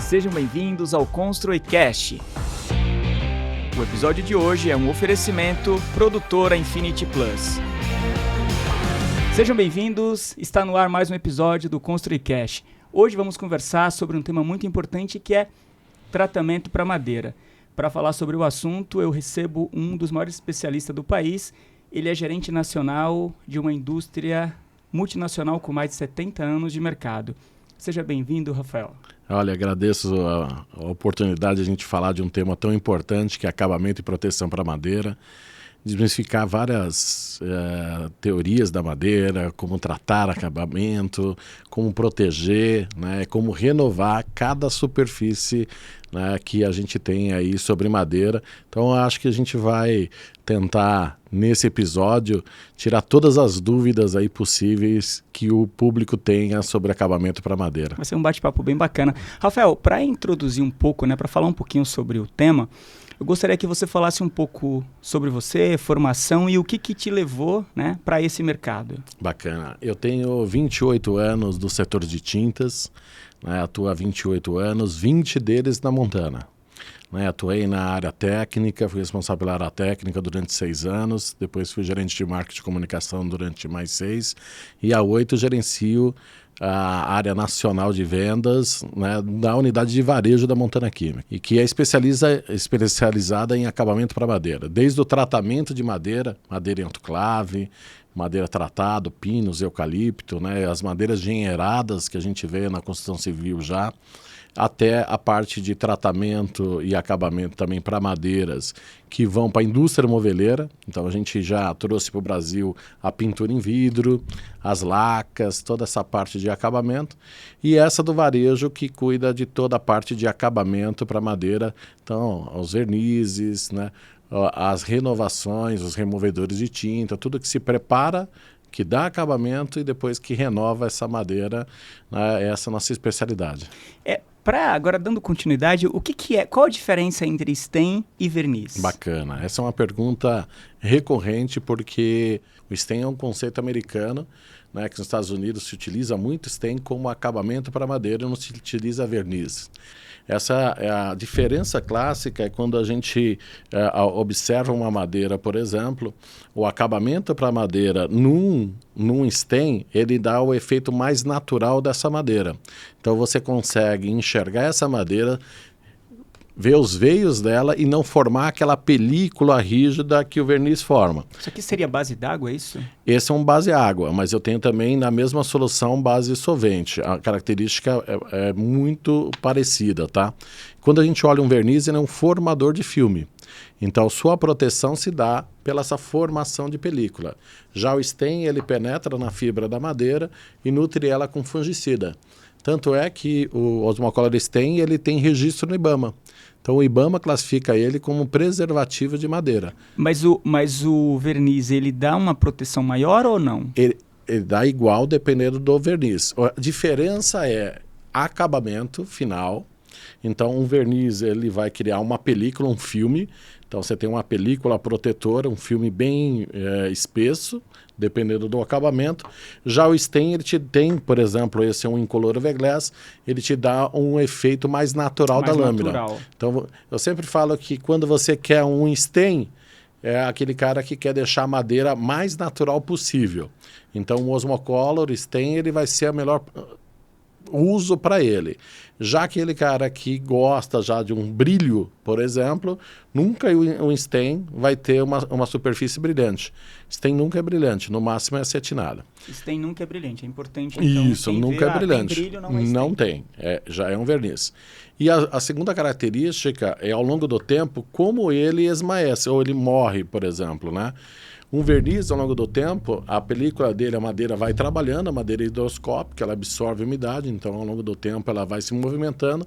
Sejam bem-vindos ao ConstruiCast. O episódio de hoje é um oferecimento produtora Infinity Plus. Sejam bem-vindos, está no ar mais um episódio do ConstruiCast. Hoje vamos conversar sobre um tema muito importante que é tratamento para madeira. Para falar sobre o assunto, eu recebo um dos maiores especialistas do país. Ele é gerente nacional de uma indústria multinacional com mais de 70 anos de mercado. Seja bem-vindo, Rafael. Olha, agradeço a oportunidade de a gente falar de um tema tão importante que é acabamento e proteção para madeira, desmistificar várias teorias da madeira, como tratar acabamento, como proteger, né, como renovar cada superfície, né, que a gente tem aí sobre madeira. Então, eu acho que a gente vai tentar, nesse episódio, tirar todas as dúvidas aí possíveis que o público tenha sobre acabamento para madeira. Vai ser um bate-papo bem bacana. Rafael, para introduzir um pouco, né, para falar um pouquinho sobre o tema, eu gostaria que você falasse um pouco sobre você, formação e o que te levou, né, para esse mercado. Bacana. Eu tenho 28 anos do setor de tintas, né, atuo há 28 anos, 20 deles na Montana. Né, atuei na área técnica, fui responsável pela área técnica durante 6 anos, depois fui gerente de marketing e comunicação durante mais 6, e há 8 gerencio a área nacional de vendas, né, da unidade de varejo da Montana Química, e que é especializada em acabamento para madeira, desde o tratamento de madeira, madeira em autoclave, madeira tratada, pinos, eucalipto, né, as madeiras engenheiradas que a gente vê na construção civil já, até a parte de tratamento e acabamento também para madeiras que vão para a indústria moveleira. Então a gente já trouxe para o Brasil a pintura em vidro, as lacas, toda essa parte de acabamento, e essa do varejo que cuida de toda a parte de acabamento para madeira, então os vernizes, né, as renovações, os removedores de tinta, tudo que se prepara, que dá acabamento e depois que renova essa madeira, né, essa é a nossa especialidade. Agora, dando continuidade, qual a diferença entre stain e verniz? Bacana. Essa é uma pergunta recorrente porque o stain é um conceito americano, né, que nos Estados Unidos se utiliza muito stain como acabamento para madeira e não se utiliza verniz. Essa é a diferença clássica, é quando a gente observa uma madeira, por exemplo, o acabamento para madeira num stain, ele dá o efeito mais natural dessa madeira. Então você consegue enxergar essa madeira, ver os veios dela e não formar aquela película rígida que o verniz forma. Isso aqui seria base d'água, é isso? Esse é um base água, mas eu tenho também na mesma solução base solvente. A característica é muito parecida, tá? Quando a gente olha um verniz, ele é um formador de filme. Então, sua proteção se dá pela essa formação de película. Já o stain, ele penetra na fibra da madeira e nutre ela com fungicida. Tanto é que o Osmocolor Stain, ele tem registro no IBAMA. Então, o IBAMA classifica ele como preservativo de madeira. Mas o verniz, ele dá uma proteção maior ou não? Ele dá igual dependendo do verniz. A diferença é acabamento final. Então, um verniz, ele vai criar uma película, um filme. Então, você tem uma película protetora, um filme bem espesso, dependendo do acabamento. Já o stain, ele te tem, por exemplo, esse é um incolor Everglass, ele te dá um efeito mais natural da lâmina. Então, eu sempre falo que quando você quer um stain, é aquele cara que quer deixar a madeira mais natural possível. Então, o Osmocolor Stain, ele vai ser a melhor uso para ele. Já aquele cara que gosta já de um brilho, por exemplo, nunca um stain vai ter uma superfície brilhante. Stain nunca é brilhante, no máximo é acetinada. Stain nunca é brilhante, é importante. Então, isso, nunca é brilhante. Tem brilho, não é stain. Não tem, já é um verniz. E a segunda característica é, ao longo do tempo, como ele esmaece, ou ele morre, por exemplo, né? Um verniz, ao longo do tempo, a película dele, a madeira vai trabalhando, a madeira higroscópica, ela absorve umidade, então ao longo do tempo ela vai se movimentando,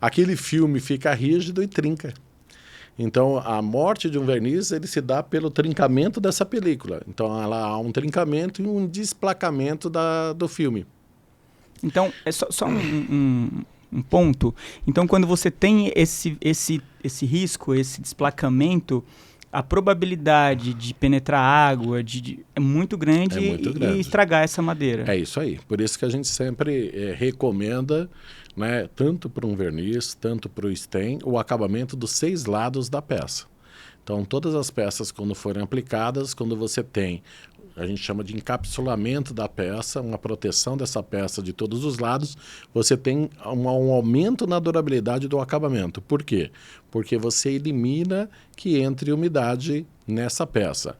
aquele filme fica rígido e trinca. Então a morte de um verniz, ele se dá pelo trincamento dessa película. Então há um trincamento e um desplacamento do filme. Então, é só um ponto. Então, quando você tem esse risco, esse desplacamento, a probabilidade de penetrar água é muito grande, e estragar essa madeira. É isso aí. Por isso que a gente sempre recomenda, né, tanto para um verniz, tanto para o stain, o acabamento dos 6 lados da peça. Então, todas as peças, quando forem aplicadas, quando você tem, a gente chama de encapsulamento da peça, uma proteção dessa peça de todos os lados, você tem um aumento na durabilidade do acabamento. Por quê? Porque você elimina que entre umidade nessa peça.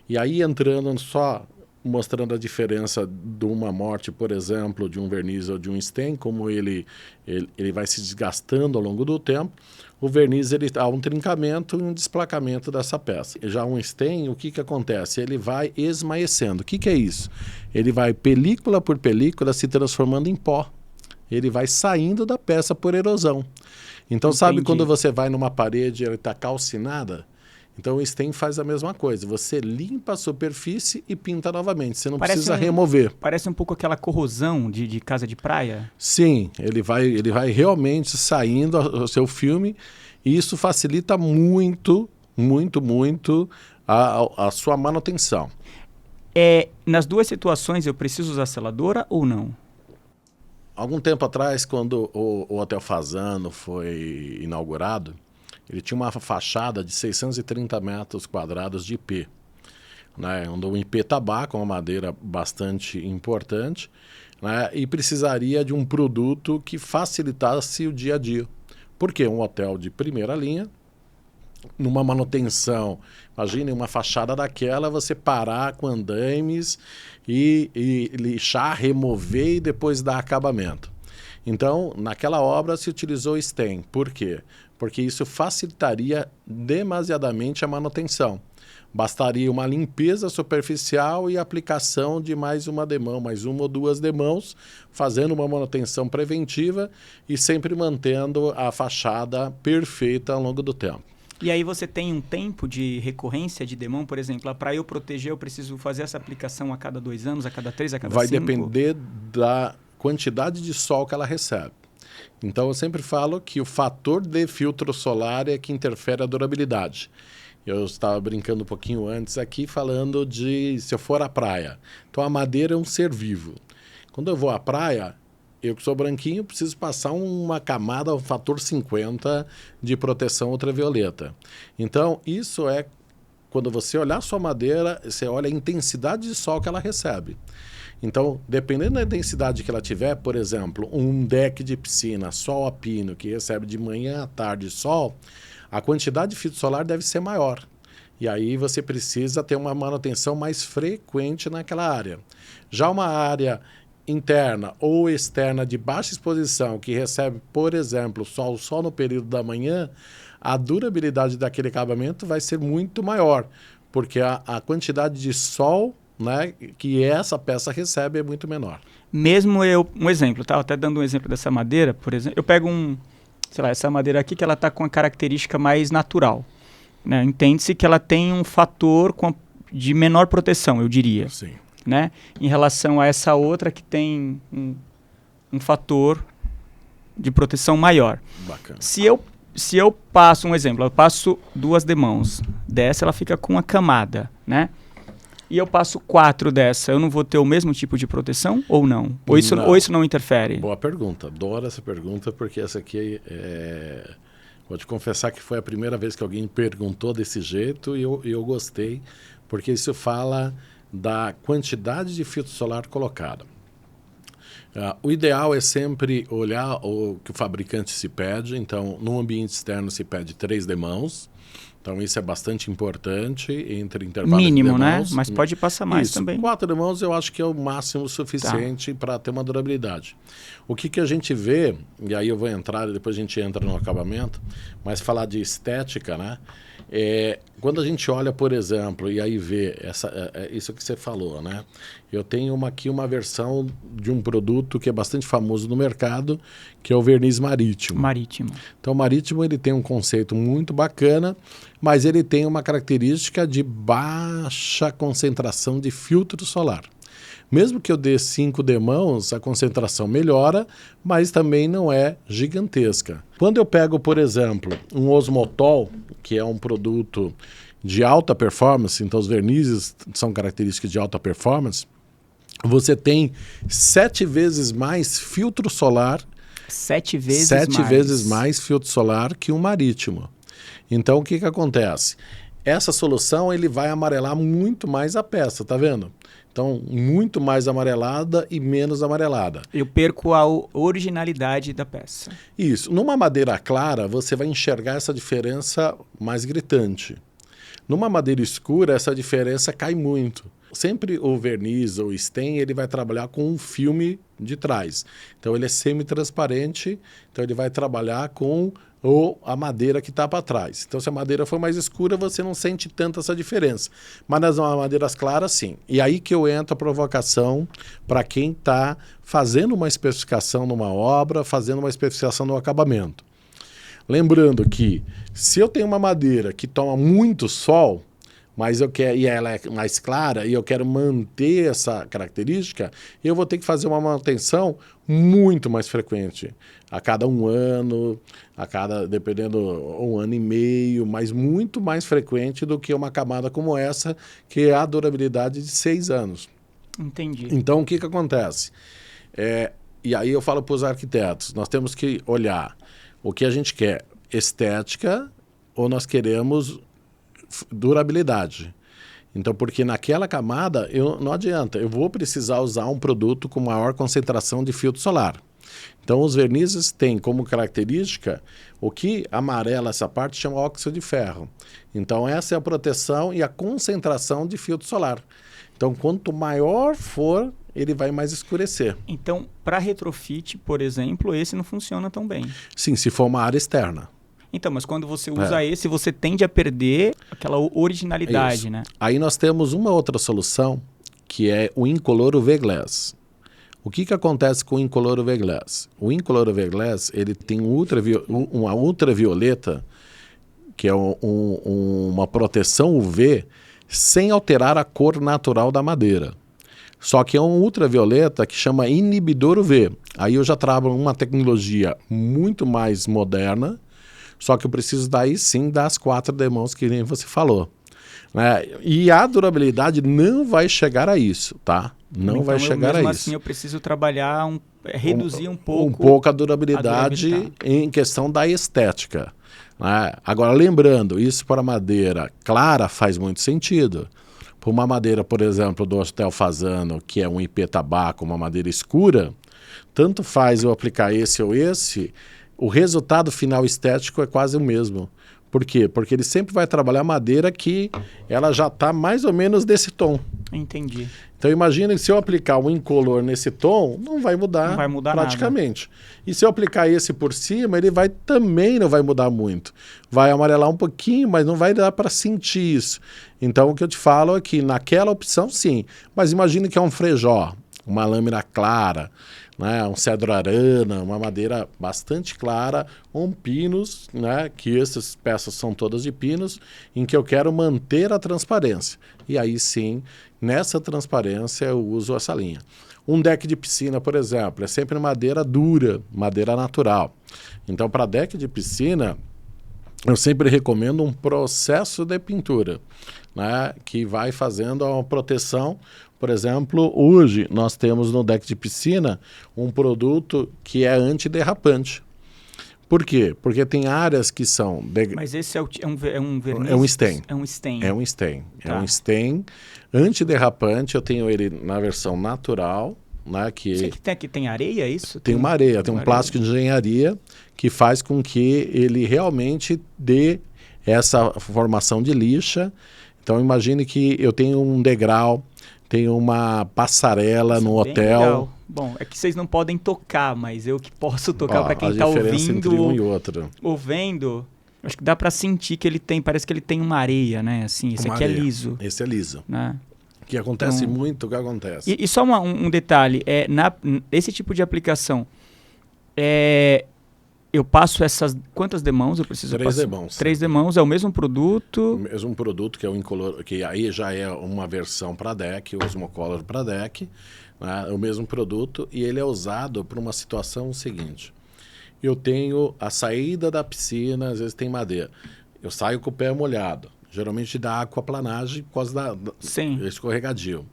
E aí, entrando só mostrando a diferença de uma morte, por exemplo, de um verniz ou de um stain, como ele vai se desgastando ao longo do tempo. O verniz há um trincamento e um desplacamento dessa peça. Já um stain, o que acontece? Ele vai esmaecendo. O que é isso? Ele vai película por película se transformando em pó. Ele vai saindo da peça por erosão. Então, Entendi. Sabe quando você vai numa parede e ela está calcinada? Então o stain faz a mesma coisa. Você limpa a superfície e pinta novamente. Você não precisa remover. Parece um pouco aquela corrosão de casa de praia? Sim, ele vai realmente saindo o seu filme, e isso facilita muito, muito, muito a sua manutenção. Nas duas situações eu preciso usar seladora ou não? Algum tempo atrás, quando o Hotel Fasano foi inaugurado, ele tinha uma fachada de 630 metros quadrados de IP, né? Um IP tabaco, uma madeira bastante importante, né? E precisaria de um produto que facilitasse o dia a dia. Porque um hotel de primeira linha, numa manutenção, imagine uma fachada daquela, você parar com andaimes e lixar, remover e depois dar acabamento. Então, naquela obra se utilizou stain. Por quê? Porque isso facilitaria demasiadamente a manutenção. Bastaria uma limpeza superficial e aplicação de mais uma demão, mais uma ou duas demãos, fazendo uma manutenção preventiva e sempre mantendo a fachada perfeita ao longo do tempo. E aí você tem um tempo de recorrência de demão, por exemplo, para eu proteger eu preciso fazer essa aplicação a cada 2 anos, a cada 3, a cada 5? Vai depender da quantidade de sol que ela recebe. Então eu sempre falo que o fator de filtro solar é que interfere a durabilidade. Eu estava brincando um pouquinho antes aqui falando de se eu for à praia. Então a madeira é um ser vivo. Quando eu vou à praia, eu que sou branquinho, preciso passar uma camada, um fator 50 de proteção ultravioleta. Então isso é, quando você olhar a sua madeira, você olha a intensidade de sol que ela recebe. Então, dependendo da intensidade que ela tiver, por exemplo, um deck de piscina, sol a pino, que recebe de manhã à tarde sol, a quantidade de filtro solar deve ser maior. E aí você precisa ter uma manutenção mais frequente naquela área. Já uma área interna ou externa de baixa exposição, que recebe, por exemplo, sol só no período da manhã, a durabilidade daquele acabamento vai ser muito maior, porque a quantidade de sol, né, que essa peça recebe é muito menor. Mesmo um exemplo, estava até dando um exemplo dessa madeira, por exemplo, eu pego essa madeira aqui que ela está com a característica mais natural, né? Entende-se que ela tem um fator de menor proteção, eu diria. Sim. Né? Em relação a essa outra que tem um fator de proteção maior. Bacana. Se eu passo um exemplo, eu passo 2 demãos, dessa ela fica com uma camada, né? E eu passo 4 dessa, eu não vou ter o mesmo tipo de proteção ou não? Ou isso não interfere? Boa pergunta, adoro essa pergunta, porque essa aqui vou te confessar que foi a primeira vez que alguém perguntou desse jeito e eu gostei, porque isso fala da quantidade de filtro solar colocado. O ideal é sempre olhar o que o fabricante se pede. Então, no ambiente externo se pede 3 demãos. Então, isso é bastante importante entre intervalos mínimo, de demãos, né? Mas pode passar mais isso, também. 4 demãos eu acho que é o máximo suficiente para ter uma durabilidade. O que a gente vê, e aí eu vou entrar, depois a gente entra no acabamento, mas falar de estética, né? Quando a gente olha, por exemplo, e aí vê isso que você falou, né? Eu tenho aqui uma versão de um produto que é bastante famoso no mercado, que é o verniz marítimo. Então, o marítimo ele tem um conceito muito bacana, mas ele tem uma característica de baixa concentração de filtro solar. Mesmo que eu dê 5 demãos, a concentração melhora, mas também não é gigantesca. Quando eu pego, por exemplo, um osmotol, que é um produto de alta performance, então os vernizes são características de alta performance, você tem 7 vezes mais filtro solar. 7 vezes 7 mais. vezes mais filtro solar que um marítimo. Então, o que acontece? Essa solução ele vai amarelar muito mais a peça, tá vendo? Então, muito mais amarelada e menos amarelada. Eu perco a originalidade da peça. Isso. Numa madeira clara, você vai enxergar essa diferença mais gritante. Numa madeira escura, essa diferença cai muito. Sempre o verniz ou stain, ele vai trabalhar com um filme de trás. Então, ele é semi-transparente, então ele vai trabalhar com a madeira que está para trás. Então, se a madeira for mais escura, você não sente tanto essa diferença. Mas nas madeiras claras, sim. E aí que eu entro a provocação para quem está fazendo uma especificação numa obra, fazendo uma especificação no acabamento. Lembrando que se eu tenho uma madeira que toma muito sol, mas eu quero, e ela é mais clara, e eu quero manter essa característica, eu vou ter que fazer uma manutenção muito mais frequente. A cada 1 ano, dependendo, 1 ano e meio, mas muito mais frequente do que uma camada como essa, que é a durabilidade de 6 anos. Entendi. Então, o que acontece? E aí eu falo para os arquitetos, nós temos que olhar o que a gente quer, estética ou nós queremos durabilidade. Então, porque naquela camada, não adianta, eu vou precisar usar um produto com maior concentração de filtro solar. Então, os vernizes têm como característica o que amarela essa parte chama óxido de ferro. Então, essa é a proteção e a concentração de filtro solar. Então, quanto maior for, ele vai mais escurecer. Então, para retrofit, por exemplo, esse não funciona tão bem. Sim, se for uma área externa. Então, mas quando você usa esse, você tende a perder aquela originalidade, Isso. né? Aí nós temos uma outra solução, que é o incolor UV Glass. O que acontece com o incolor UV Glass? O incolor UV Glass, ele tem uma ultravioleta, que é uma proteção UV, sem alterar a cor natural da madeira. Só que é um ultravioleta que chama inibidor UV. Aí eu já trabalho uma tecnologia muito mais moderna, só que eu preciso daí sim das 4 demãos que nem você falou. Né? E a durabilidade não vai chegar a isso, tá? Não vai chegar a isso. Assim, eu preciso trabalhar, reduzir um pouco... Um pouco a durabilidade em questão da estética. Né? Agora, lembrando, isso para madeira clara faz muito sentido. Para uma madeira, por exemplo, do Hotel Fasano, que é um IP tabaco, uma madeira escura, tanto faz eu aplicar esse ou esse, o resultado final estético é quase o mesmo. Por quê? Porque ele sempre vai trabalhar madeira que ela já está mais ou menos desse tom. Entendi. Então imagina que se eu aplicar o incolor nesse tom, não vai mudar praticamente. Nada. E se eu aplicar esse por cima, ele também não vai mudar muito. Vai amarelar um pouquinho, mas não vai dar para sentir isso. Então o que eu te falo é que naquela opção sim. Mas imagine que é um frejó, uma lâmina clara, né, um cedro arana, uma madeira bastante clara, um pinus, né, que essas peças são todas de pinus, em que eu quero manter a transparência. E aí sim, nessa transparência eu uso essa linha. Um deck de piscina, por exemplo, é sempre madeira dura, madeira natural. Então, para deck de piscina, eu sempre recomendo um processo de pintura, né, que vai fazendo a proteção. Por exemplo, hoje nós temos no deck de piscina um produto que é antiderrapante. Por quê? Porque tem áreas que são... Mas esse é um verniz? É um stain. É um stain. É um stain. Tá. É um stain antiderrapante. Eu tenho ele na versão natural. Né, Você que tem areia, é isso? Tem uma areia, tem um plástico de engenharia que faz com que ele realmente dê essa formação de lixa. Então imagine que eu tenho um degrau, tenho uma passarela no hotel. Legal. Bom, é que vocês não podem tocar, mas eu que posso tocar para quem está ouvindo entre um e outro. Ou vendo, acho que dá para sentir que ele tem, parece que ele tem uma areia, né? Assim, esse aqui é liso. Esse é liso. Né? O que acontece muito, o que acontece? E só um detalhe, esse tipo de aplicação, eu passo essas... Quantas demãos eu preciso passar? 3 demãos. 3 demãos, é o mesmo produto? O mesmo produto, que é o incolor, que aí já é uma versão para deck, o Osmocolor para deck, né? O mesmo produto, e ele é usado para uma situação seguinte. Eu tenho a saída da piscina, às vezes tem madeira. Eu saio com o pé molhado, geralmente da aquaplanagem por causa Sim. escorregadio.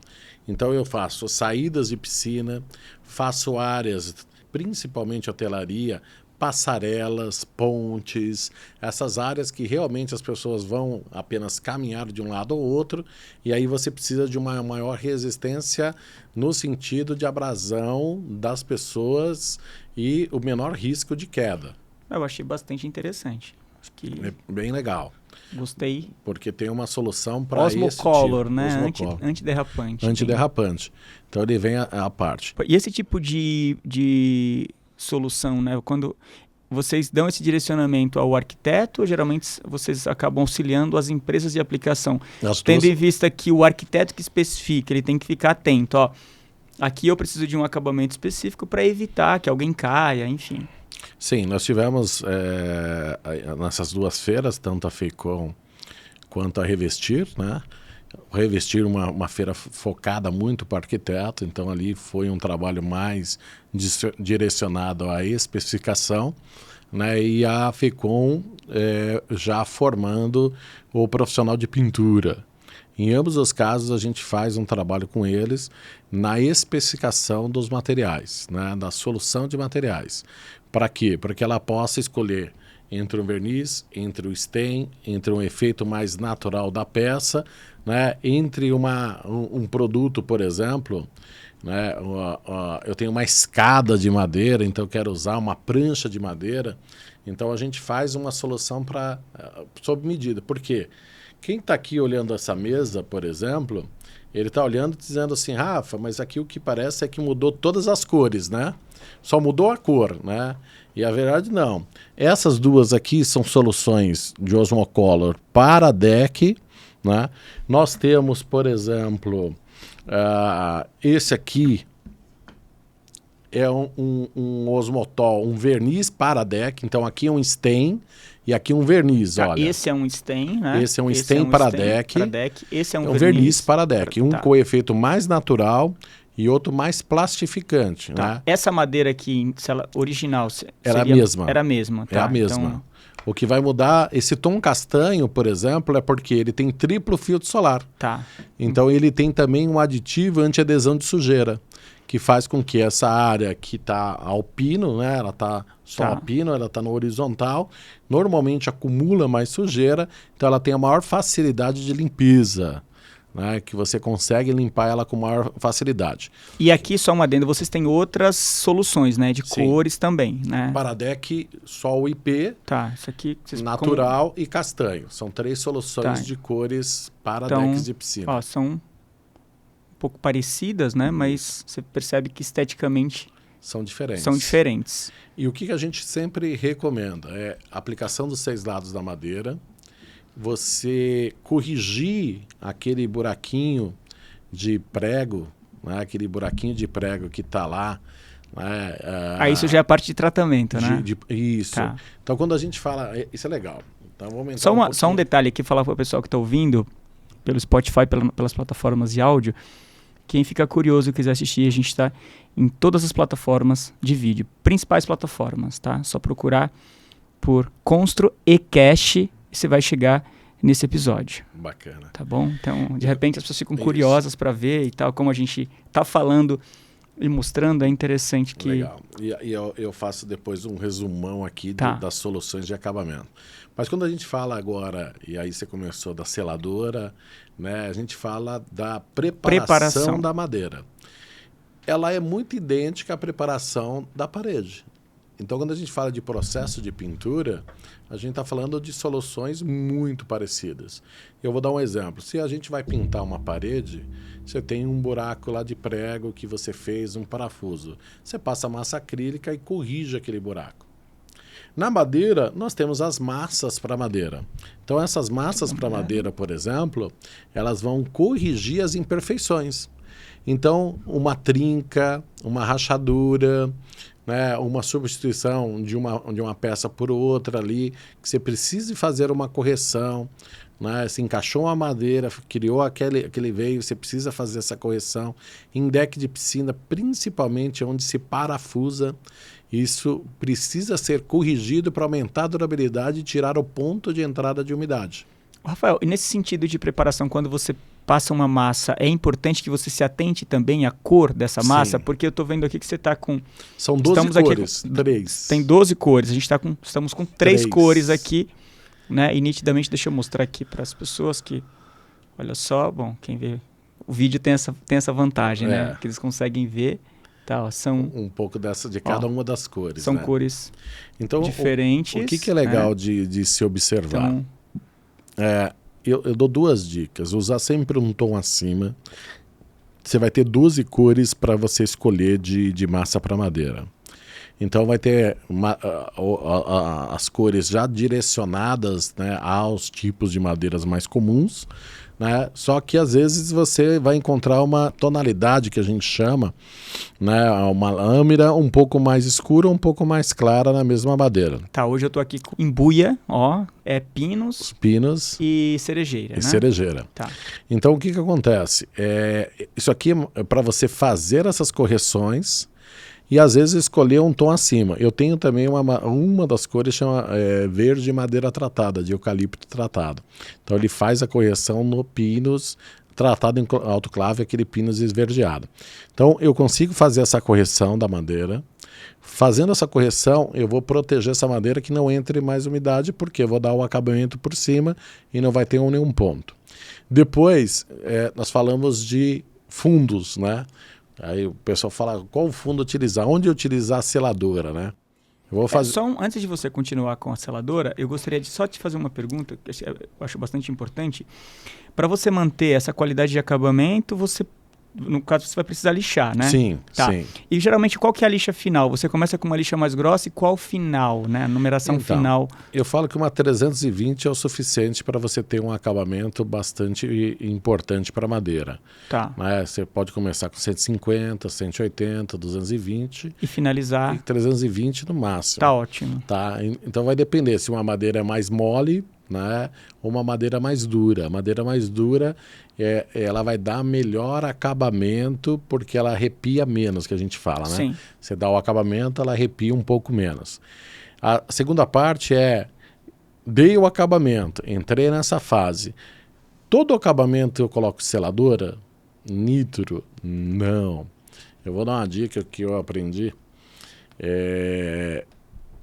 Então eu faço saídas de piscina, faço áreas, principalmente hotelaria, passarelas, pontes, essas áreas que realmente as pessoas vão apenas caminhar de um lado ao outro, e aí você precisa de uma maior resistência no sentido de abrasão das pessoas e o menor risco de queda. Eu achei bastante interessante. Acho que É bem legal. gostei. Porque tem uma solução para esse Osmocolor, tipo. né? Osmocolor. Antiderrapante. Antiderrapante. Então ele vem a parte. E esse tipo de solução, né? Quando vocês dão esse direcionamento ao arquiteto, ou geralmente vocês acabam auxiliando as empresas de aplicação? Tendo em vista que o arquiteto que especifica, ele tem que ficar atento, ó. Aqui eu preciso de um acabamento específico para evitar que alguém caia, enfim. Sim, nós tivemos nessas duas feiras, tanto a FEICOM quanto a Revestir, né? Revestir uma feira focada muito para arquiteto, então ali foi um trabalho mais direcionado à especificação, né? E a FEICOM já formando o profissional de pintura. Em ambos os casos, a gente faz um trabalho com eles na especificação dos materiais, né? Da solução de materiais. Para quê? Para que ela possa escolher entre um verniz, entre o stain, entre um efeito mais natural da peça, né? Entre um produto, por exemplo, né? Eu tenho uma escada de madeira, então eu quero usar uma prancha de madeira. Então a gente faz uma solução sob medida. Por quê? Quem está aqui olhando essa mesa, por exemplo, ele está olhando e dizendo assim, Rafa, mas aqui o que parece é que mudou todas as cores, né? Só mudou a cor, né? E a verdade não. Essas duas aqui são soluções de Osmocolor para deck, né? Nós temos, por exemplo, esse aqui é um Osmotol, um verniz para deck. Então aqui é um stain e aqui um verniz, olha. Esse é um stain, né? Esse é um stain para deck. Esse é um verniz para deck. Um com efeito mais natural e outro mais plastificante. Tá. Né? Essa madeira aqui, original, era a mesma. Era a mesma. Tá. É a mesma. Então... O que vai mudar, esse tom castanho, por exemplo, é porque ele tem triplo filtro solar. Tá. Então ele tem também um aditivo anti-adesão de sujeira, que faz com que essa área que está alpino, né, ela está só alpino, ela está no horizontal, normalmente acumula mais sujeira, então ela tem a maior facilidade de limpeza, né, que você consegue limpar ela com maior facilidade. E aqui, só uma adenda, vocês têm outras soluções, né, de Sim. cores também, né? Para deck, só o IP, tá, isso aqui, natural e castanho. São 3 soluções de cores para decks de piscina. Ó, são um pouco parecidas, né, mas você percebe que esteticamente são diferentes. São diferentes. E o que a gente sempre recomenda é a aplicação dos 6 lados da madeira, você corrigir aquele buraquinho de prego, né? Aquele buraquinho de prego que está lá. Né? Isso já é a parte de tratamento, né? Isso. Tá. Então, quando a gente fala... Isso é legal. Então, vamos só um detalhe aqui, falar para o pessoal que está ouvindo, pelo Spotify, pelas plataformas de áudio, quem fica curioso e quiser assistir, a gente está em todas as plataformas de vídeo, principais plataformas, tá? Só procurar por Constro e Cash, você vai chegar nesse episódio. Bacana. Tá bom? Então, de repente as pessoas ficam curiosas para ver e tal, como a gente tá falando e mostrando, é interessante que... Legal. E eu faço depois um resumão aqui das soluções de acabamento. Mas quando a gente fala agora, e aí você começou da seladora, né? A gente fala da preparação da madeira. Ela é muito idêntica à preparação da parede. Então, quando a gente fala de processo de pintura, a gente está falando de soluções muito parecidas. Eu vou dar um exemplo. Se a gente vai pintar uma parede, você tem um buraco lá de prego que você fez, um parafuso. Você passa massa acrílica e corrige aquele buraco. Na madeira, nós temos as massas para madeira. Então, essas massas para madeira, por exemplo, elas vão corrigir as imperfeições. Então, uma trinca, uma rachadura, né, uma substituição de uma peça por outra ali, que você precise fazer uma correção, né, se encaixou a madeira, criou aquele veio, você precisa fazer essa correção. Em deck de piscina, principalmente onde se parafusa, isso precisa ser corrigido para aumentar a durabilidade e tirar o ponto de entrada de umidade. Rafael, e nesse sentido de preparação, quando você passa uma massa, é importante que você se atente também à cor dessa massa? Sim. Porque eu estou vendo aqui que você está com... São 12 cores, 3. Tem 12 cores, a gente estamos com 3 cores aqui, né? E nitidamente, deixa eu mostrar aqui para as pessoas que... Olha só, bom, quem vê... O vídeo tem essa vantagem, né? Que eles conseguem ver. Tá, ó, são um pouco de cada uma das cores. São né? cores então, diferentes. O que é legal de se observar? Então, eu dou 2 dicas. Usar sempre um tom acima. Você vai ter 12 cores para você escolher de massa para madeira. Então vai ter as cores já direcionadas, né, aos tipos de madeiras mais comuns, né? Só que às vezes você vai encontrar uma tonalidade que a gente chama, né, uma lâmina um pouco mais escura, um pouco mais clara na mesma madeira. Tá, hoje eu tô aqui em buia, ó, pinos e cerejeira, né? Cerejeira. Tá. Então o que acontece? Isso aqui é para você fazer essas correções e às vezes escolher um tom acima. Eu tenho também uma das cores chama verde madeira tratada, de eucalipto tratado. Então ele faz a correção no pinus tratado em autoclave, aquele pinus esverdeado. Então eu consigo fazer essa correção da madeira. Fazendo essa correção, eu vou proteger essa madeira que não entre mais umidade, porque eu vou dar o acabamento por cima e não vai ter nenhum ponto. Depois, nós falamos de fundos, né? Aí o pessoal fala, qual fundo utilizar? Onde utilizar a seladora, né? Eu vou fazer... Antes de você continuar com a seladora, eu gostaria de só te fazer uma pergunta, que eu acho bastante importante. Para você manter essa qualidade de acabamento, no caso, você vai precisar lixar, né? Sim, tá. sim. E geralmente, qual que é a lixa final? Você começa com uma lixa mais grossa e qual final, né? A numeração final. Eu falo que uma 320 é o suficiente para você ter um acabamento bastante importante para madeira. Tá. Né? Você pode começar com 150, 180, 220. E finalizar. E 320 no máximo. Tá ótimo. Tá? Então vai depender se uma madeira é mais mole, né, ou uma madeira mais dura. A madeira mais dura, ela vai dar melhor acabamento porque ela arrepia menos, que a gente fala, né? Sim. Você dá o acabamento, ela arrepia um pouco menos. A segunda parte dei o acabamento, entrei nessa fase. Todo o acabamento eu coloco seladora? Nitro? Não. Eu vou dar uma dica que eu aprendi.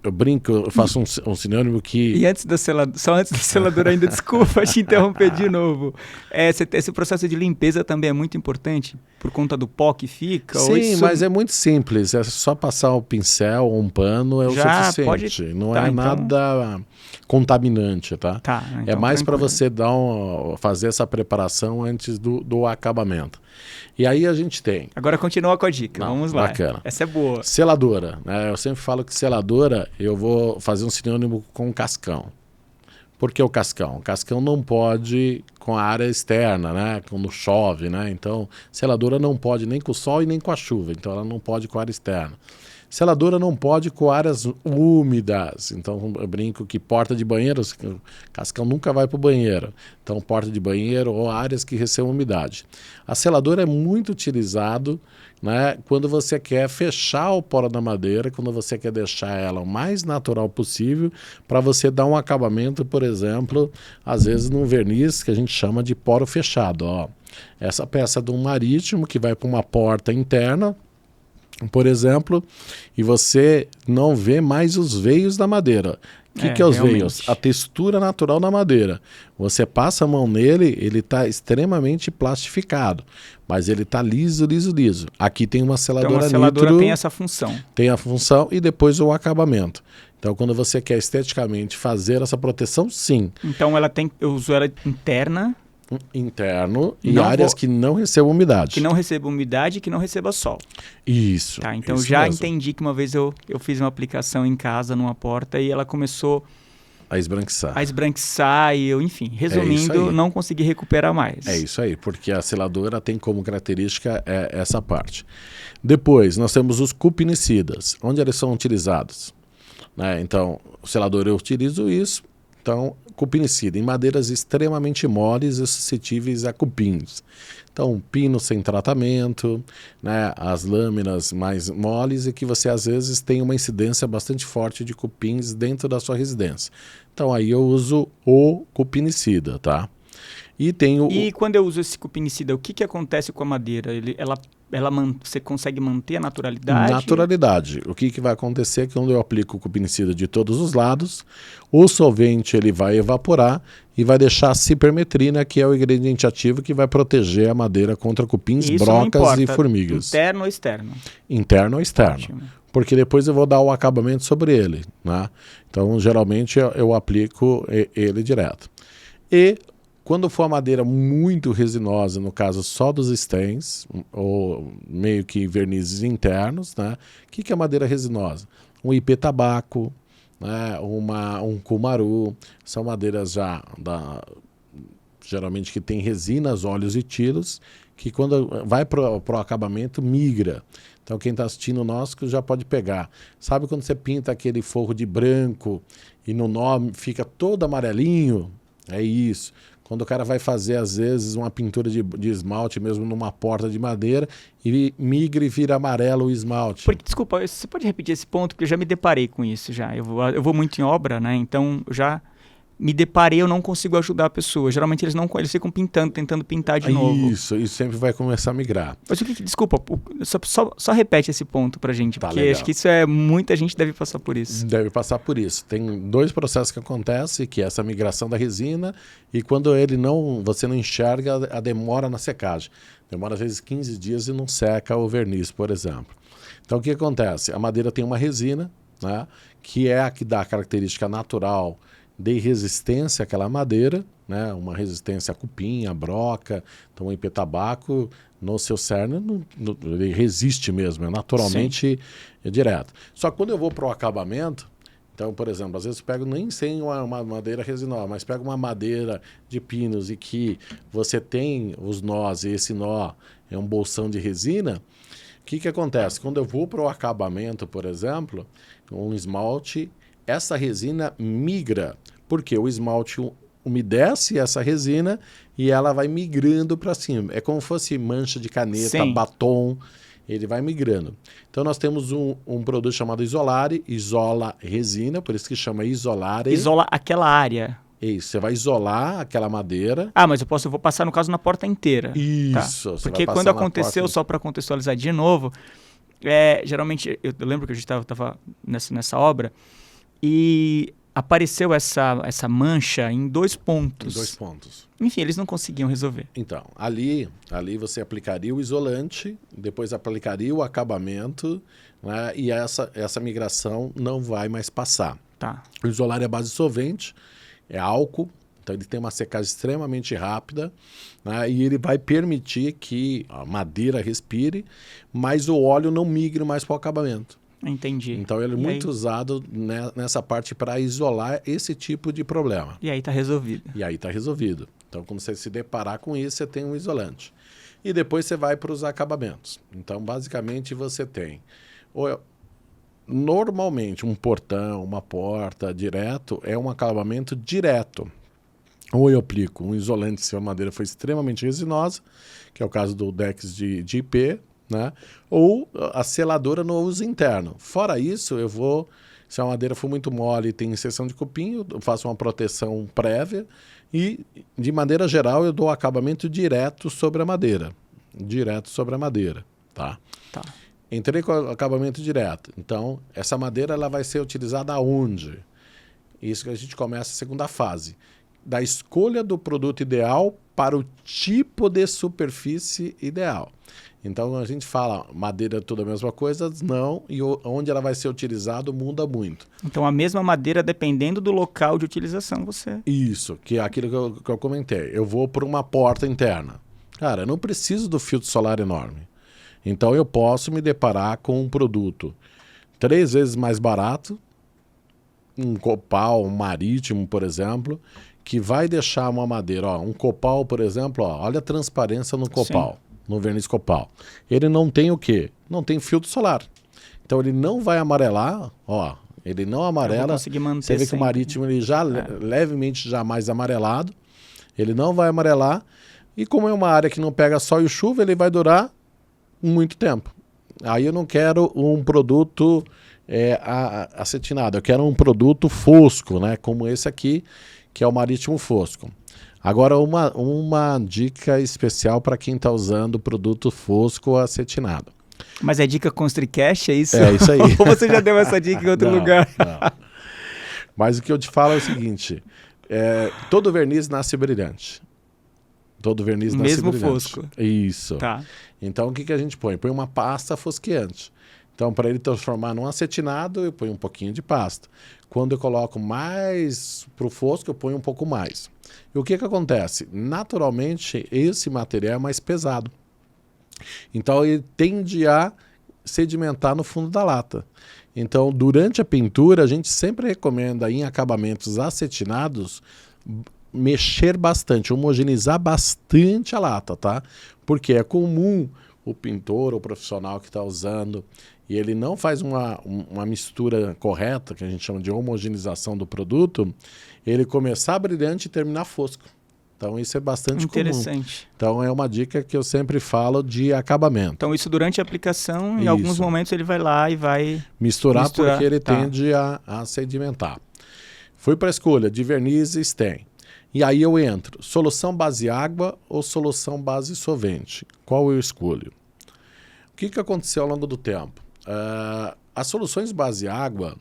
Eu brinco, eu faço um sinônimo que... E antes da seladora ainda, desculpa te interromper de novo. Esse processo de limpeza também é muito importante, por conta do pó que fica? Sim, mas é muito simples, é só passar o pincel ou um pano, é o suficiente. Não é nada contaminante, tá? Então, é mais para você fazer essa preparação antes do acabamento. E aí a gente tem... Agora continua com a dica, vamos lá. Bacana. Essa é boa. Seladora, né? Eu sempre falo que seladora, eu vou fazer um sinônimo com cascão. Por que o cascão? O cascão não pode com a área externa, né? Quando chove, né? Então, seladora não pode nem com o sol e nem com a chuva. Então, ela não pode com a área externa. Seladora não pode com áreas úmidas. Então, eu brinco que porta de banheiro, o cascão nunca vai para o banheiro. Então, porta de banheiro ou áreas que recebam umidade. A seladora é muito utilizado, né, quando você quer fechar o poro da madeira, quando você quer deixar ela o mais natural possível, para você dar um acabamento, por exemplo, às vezes num verniz que a gente chama de poro fechado. Ó. Essa peça de um marítimo que vai para uma porta interna, por exemplo, e você não vê mais os veios da madeira. O que é os veios? A textura natural da madeira. Você passa a mão nele, ele está extremamente plastificado, mas ele está liso, liso, liso. Aqui tem uma seladora nitro. Então a seladora tem essa função. Tem a função e depois o acabamento. Então quando você quer esteticamente fazer essa proteção, sim. Então eu uso ela interna. Interno e áreas que não recebam umidade. Que não recebam umidade e que não receba sol. Isso. Tá, então isso já mesmo. entendi que uma vez eu fiz uma aplicação em casa numa porta e ela começou a esbranquiçar. E eu, enfim, resumindo, não consegui recuperar mais. É isso aí, porque a seladora tem como característica essa parte. Depois, nós temos os cupinicidas. Onde eles são utilizados? Né? Então, o selador eu utilizo isso. Então, cupinicida em madeiras extremamente moles e suscetíveis a cupins. Então, pino sem tratamento, né, as lâminas mais moles e que você às vezes tem uma incidência bastante forte de cupins dentro da sua residência. Então, aí eu uso o cupinicida, tá? E quando eu uso esse cupinicida, o que acontece com a madeira? Você consegue manter a naturalidade? Naturalidade. O que vai acontecer é que quando eu aplico o cupinicida de todos os lados, o solvente ele vai evaporar e vai deixar a cipermetrina, que é o ingrediente ativo que vai proteger a madeira contra cupins, Isso brocas e formigas. Interno ou externo? Interno ou externo. Ótimo. Porque depois eu vou dar o acabamento sobre ele, né? Então, geralmente, eu aplico ele direto. E quando for a madeira muito resinosa, no caso só dos steins, ou meio que vernizes internos, né? O que é madeira resinosa? Um ipê-tabaco, né? Um cumaru, são madeiras geralmente que tem resinas, óleos e tilos, que quando vai para o acabamento migra. Então quem está assistindo o nosso já pode pegar. Sabe quando você pinta aquele forro de branco e no nó fica todo amarelinho? É isso. Quando o cara vai fazer, às vezes, uma pintura de esmalte mesmo numa porta de madeira e migra e vira amarelo o esmalte. Desculpa, você pode repetir esse ponto? Porque eu já me deparei com isso já. Eu vou muito em obra, né? Então, eu já me deparei, eu não consigo ajudar a pessoa. Geralmente eles ficam pintando, tentando pintar de novo. Isso sempre vai começar a migrar. Mas desculpa, só repete esse ponto pra gente, porque legal. Acho que muita gente deve passar por isso. Deve passar por isso. Tem dois processos que acontecem, que é essa migração da resina e quando você não enxerga a demora na secagem. Demora às vezes 15 dias e não seca o verniz, por exemplo. Então o que acontece? A madeira tem uma resina, né, que é a que dá a característica natural de resistência àquela madeira, né? Uma resistência a cupim, a broca. Então o ipê-tabaco no seu cerne ele resiste mesmo, é naturalmente direto. Só que quando eu vou para o acabamento, então, por exemplo, às vezes eu pego nem sem uma madeira resinosa, mas pego uma madeira de pinos e que você tem os nós e esse nó é um bolsão de resina, o que acontece? Quando eu vou para o acabamento, por exemplo, um esmalte, essa resina migra, porque o esmalte umedece essa resina e ela vai migrando para cima. É como se fosse mancha de caneta, batom, ele vai migrando. Então nós temos um produto chamado Isolare, isola resina, por isso que chama Isolare. Isola aquela área. Isso, você vai isolar aquela madeira. Mas eu vou passar, no caso, na porta inteira. Isso. Tá? Porque quando aconteceu, só para contextualizar de novo, geralmente, eu lembro que a gente estava nessa obra, e apareceu essa mancha em 2 pontos. Em 2 pontos. Enfim, eles não conseguiam resolver. Então, ali você aplicaria o isolante, depois aplicaria o acabamento, né, e essa migração não vai mais passar. Tá. O Isolare é a base de solvente, é álcool, então ele tem uma secagem extremamente rápida, né, e ele vai permitir que a madeira respire, mas o óleo não migre mais para o acabamento. Entendi. Então ele é muito usado nessa parte para isolar esse tipo de problema. E aí está resolvido. Então quando você se deparar com isso, você tem um isolante. E depois você vai para os acabamentos. Então basicamente você tem, normalmente um portão, uma porta direto, é um acabamento direto. Ou eu aplico um isolante se a madeira foi extremamente resinosa, que é o caso do Dex de IP, né? Ou a seladora no uso interno. Fora isso, se a madeira for muito mole e tem inserção de cupim, eu faço uma proteção prévia e, de maneira geral, eu dou acabamento direto sobre a madeira. Tá? Entrei com o acabamento direto. Então, essa madeira ela vai ser utilizada aonde? Isso que a gente começa a segunda fase. Da escolha do produto ideal para o tipo de superfície ideal. Então, a gente fala madeira é tudo a mesma coisa? Não, e onde ela vai ser utilizada muda muito. Então, a mesma madeira, dependendo do local de utilização, você... Isso, que é aquilo que eu comentei. Eu vou por uma porta interna. Cara, eu não preciso do filtro solar enorme. Então, eu posso me deparar com um produto 3 vezes mais barato, um copal, um marítimo, por exemplo, que vai deixar uma madeira, um copal, por exemplo, olha a transparência no copal. Sim. No verniz copal. Ele não tem o quê? Não tem filtro solar. Então ele não vai amarelar, Ele não Eu vou amarela. conseguir manter Você vê que o sempre. marítimo ele já levemente já mais amarelado. Ele não vai amarelar. E como é uma área que não pega sol e chuva, ele vai durar muito tempo. Aí eu não quero um produto acetinado, eu quero um produto fosco, né? Como esse aqui, que é o marítimo fosco. Agora, uma dica especial para quem está usando produto fosco acetinado. Mas é dica ConstruiCast, é isso? É isso aí. Ou você já deu essa dica em outro lugar? Não. Mas o que eu te falo é o seguinte, todo verniz nasce brilhante. Todo verniz nasce Mesmo brilhante. fosco. Isso. Tá. Então, o que a gente põe? Põe uma pasta fosqueante. Então, para ele transformar num acetinado, eu ponho um pouquinho de pasta. Quando eu coloco mais para o fosco, eu ponho um pouco mais. E o que acontece? Naturalmente, esse material é mais pesado. Então, ele tende a sedimentar no fundo da lata. Então, durante a pintura, a gente sempre recomenda em acabamentos acetinados mexer bastante, homogeneizar bastante a lata, tá? Porque é comum o pintor, o profissional que está usando, e ele não faz uma mistura correta, que a gente chama de homogeneização do produto, ele começar brilhante e terminar fosco. Então isso é bastante interessante. Comum. Então é uma dica que eu sempre falo de acabamento. Então isso durante a aplicação, em alguns momentos ele vai lá e vai misturar porque ele tende a sedimentar. Fui para a escolha de vernizes, tem. E aí eu entro, solução base água ou solução base solvente? Qual eu escolho? O que aconteceu ao longo do tempo? As soluções base água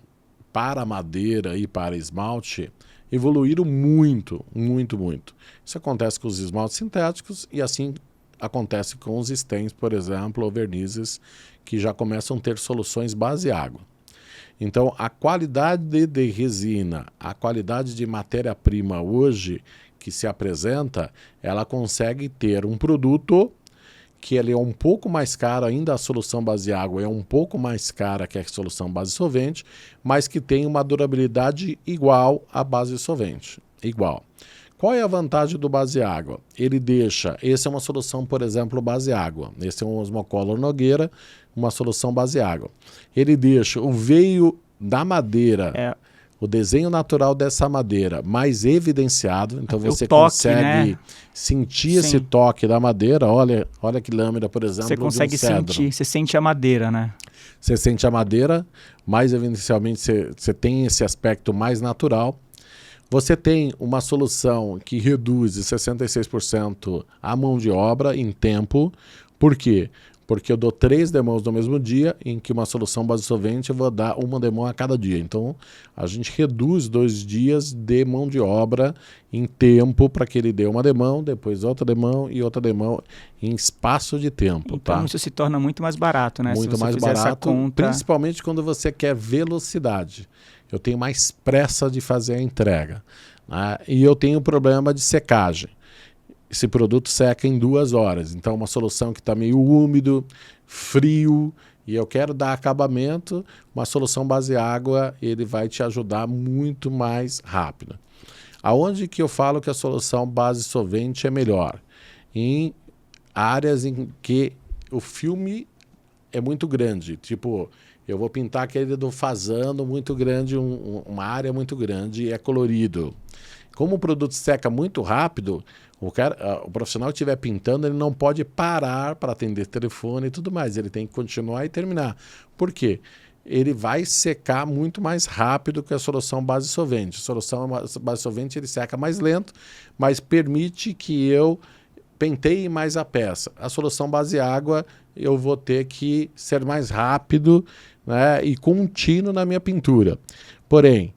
para madeira e para esmalte evoluíram muito, muito, muito. Isso acontece com os esmaltes sintéticos e assim acontece com os stents, por exemplo, ou vernizes que já começam a ter soluções base água. Então, a qualidade de resina, a qualidade de matéria-prima hoje que se apresenta, ela consegue ter um produto que ele é um pouco mais caro, ainda a solução base água é um pouco mais cara que a solução base solvente, mas que tem uma durabilidade igual à base solvente, igual. Qual é a vantagem do base água? Ele deixa, essa é uma solução, por exemplo, base água, esse é um Osmocolor Nogueira, uma solução base água. Ele deixa o veio da madeira, o desenho natural dessa madeira mais evidenciado, então você consegue sentir esse toque da madeira. Olha que lâmina, por exemplo, você consegue sentir, você sente a madeira, né? Você sente a madeira, mais evidencialmente você tem esse aspecto mais natural. Você tem uma solução que reduz de 66% a mão de obra em tempo. Por quê? Porque eu dou 3 demãos no mesmo dia, em que uma solução base solvente eu vou dar uma demão a cada dia. Então, a gente reduz 2 dias de mão de obra em tempo para que ele dê uma demão, depois outra demão e outra demão em espaço de tempo. Então, isso se torna muito mais barato, né? Muito mais barato, principalmente quando você quer velocidade. Eu tenho mais pressa de fazer a entrega, né? E eu tenho problema de secagem. Esse produto seca em 2 horas. Então, uma solução que está meio úmido, frio, e eu quero dar acabamento, uma solução base água, ele vai te ajudar muito mais rápido. Aonde que eu falo que a solução base solvente é melhor? Em áreas em que o filme é muito grande. Tipo, eu vou pintar aquele do fazano muito grande, uma área muito grande e é colorido. Como o produto seca muito rápido, o profissional que estiver pintando, ele não pode parar para atender telefone e tudo mais. Ele tem que continuar e terminar. Por quê? Ele vai secar muito mais rápido que a solução base solvente. A solução base solvente ele seca mais lento, mas permite que eu penteie mais a peça. A solução base água, eu vou ter que ser mais rápido, né, e contínuo na minha pintura. Porém,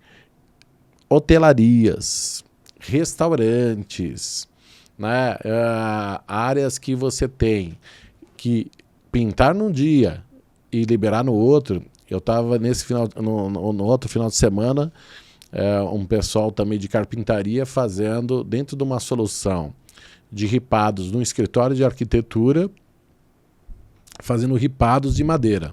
hotelarias, restaurantes, né, áreas que você tem que pintar num dia e liberar no outro. Eu estava no outro final de semana, um pessoal também de carpintaria fazendo dentro de uma solução de ripados no escritório de arquitetura, fazendo ripados de madeira.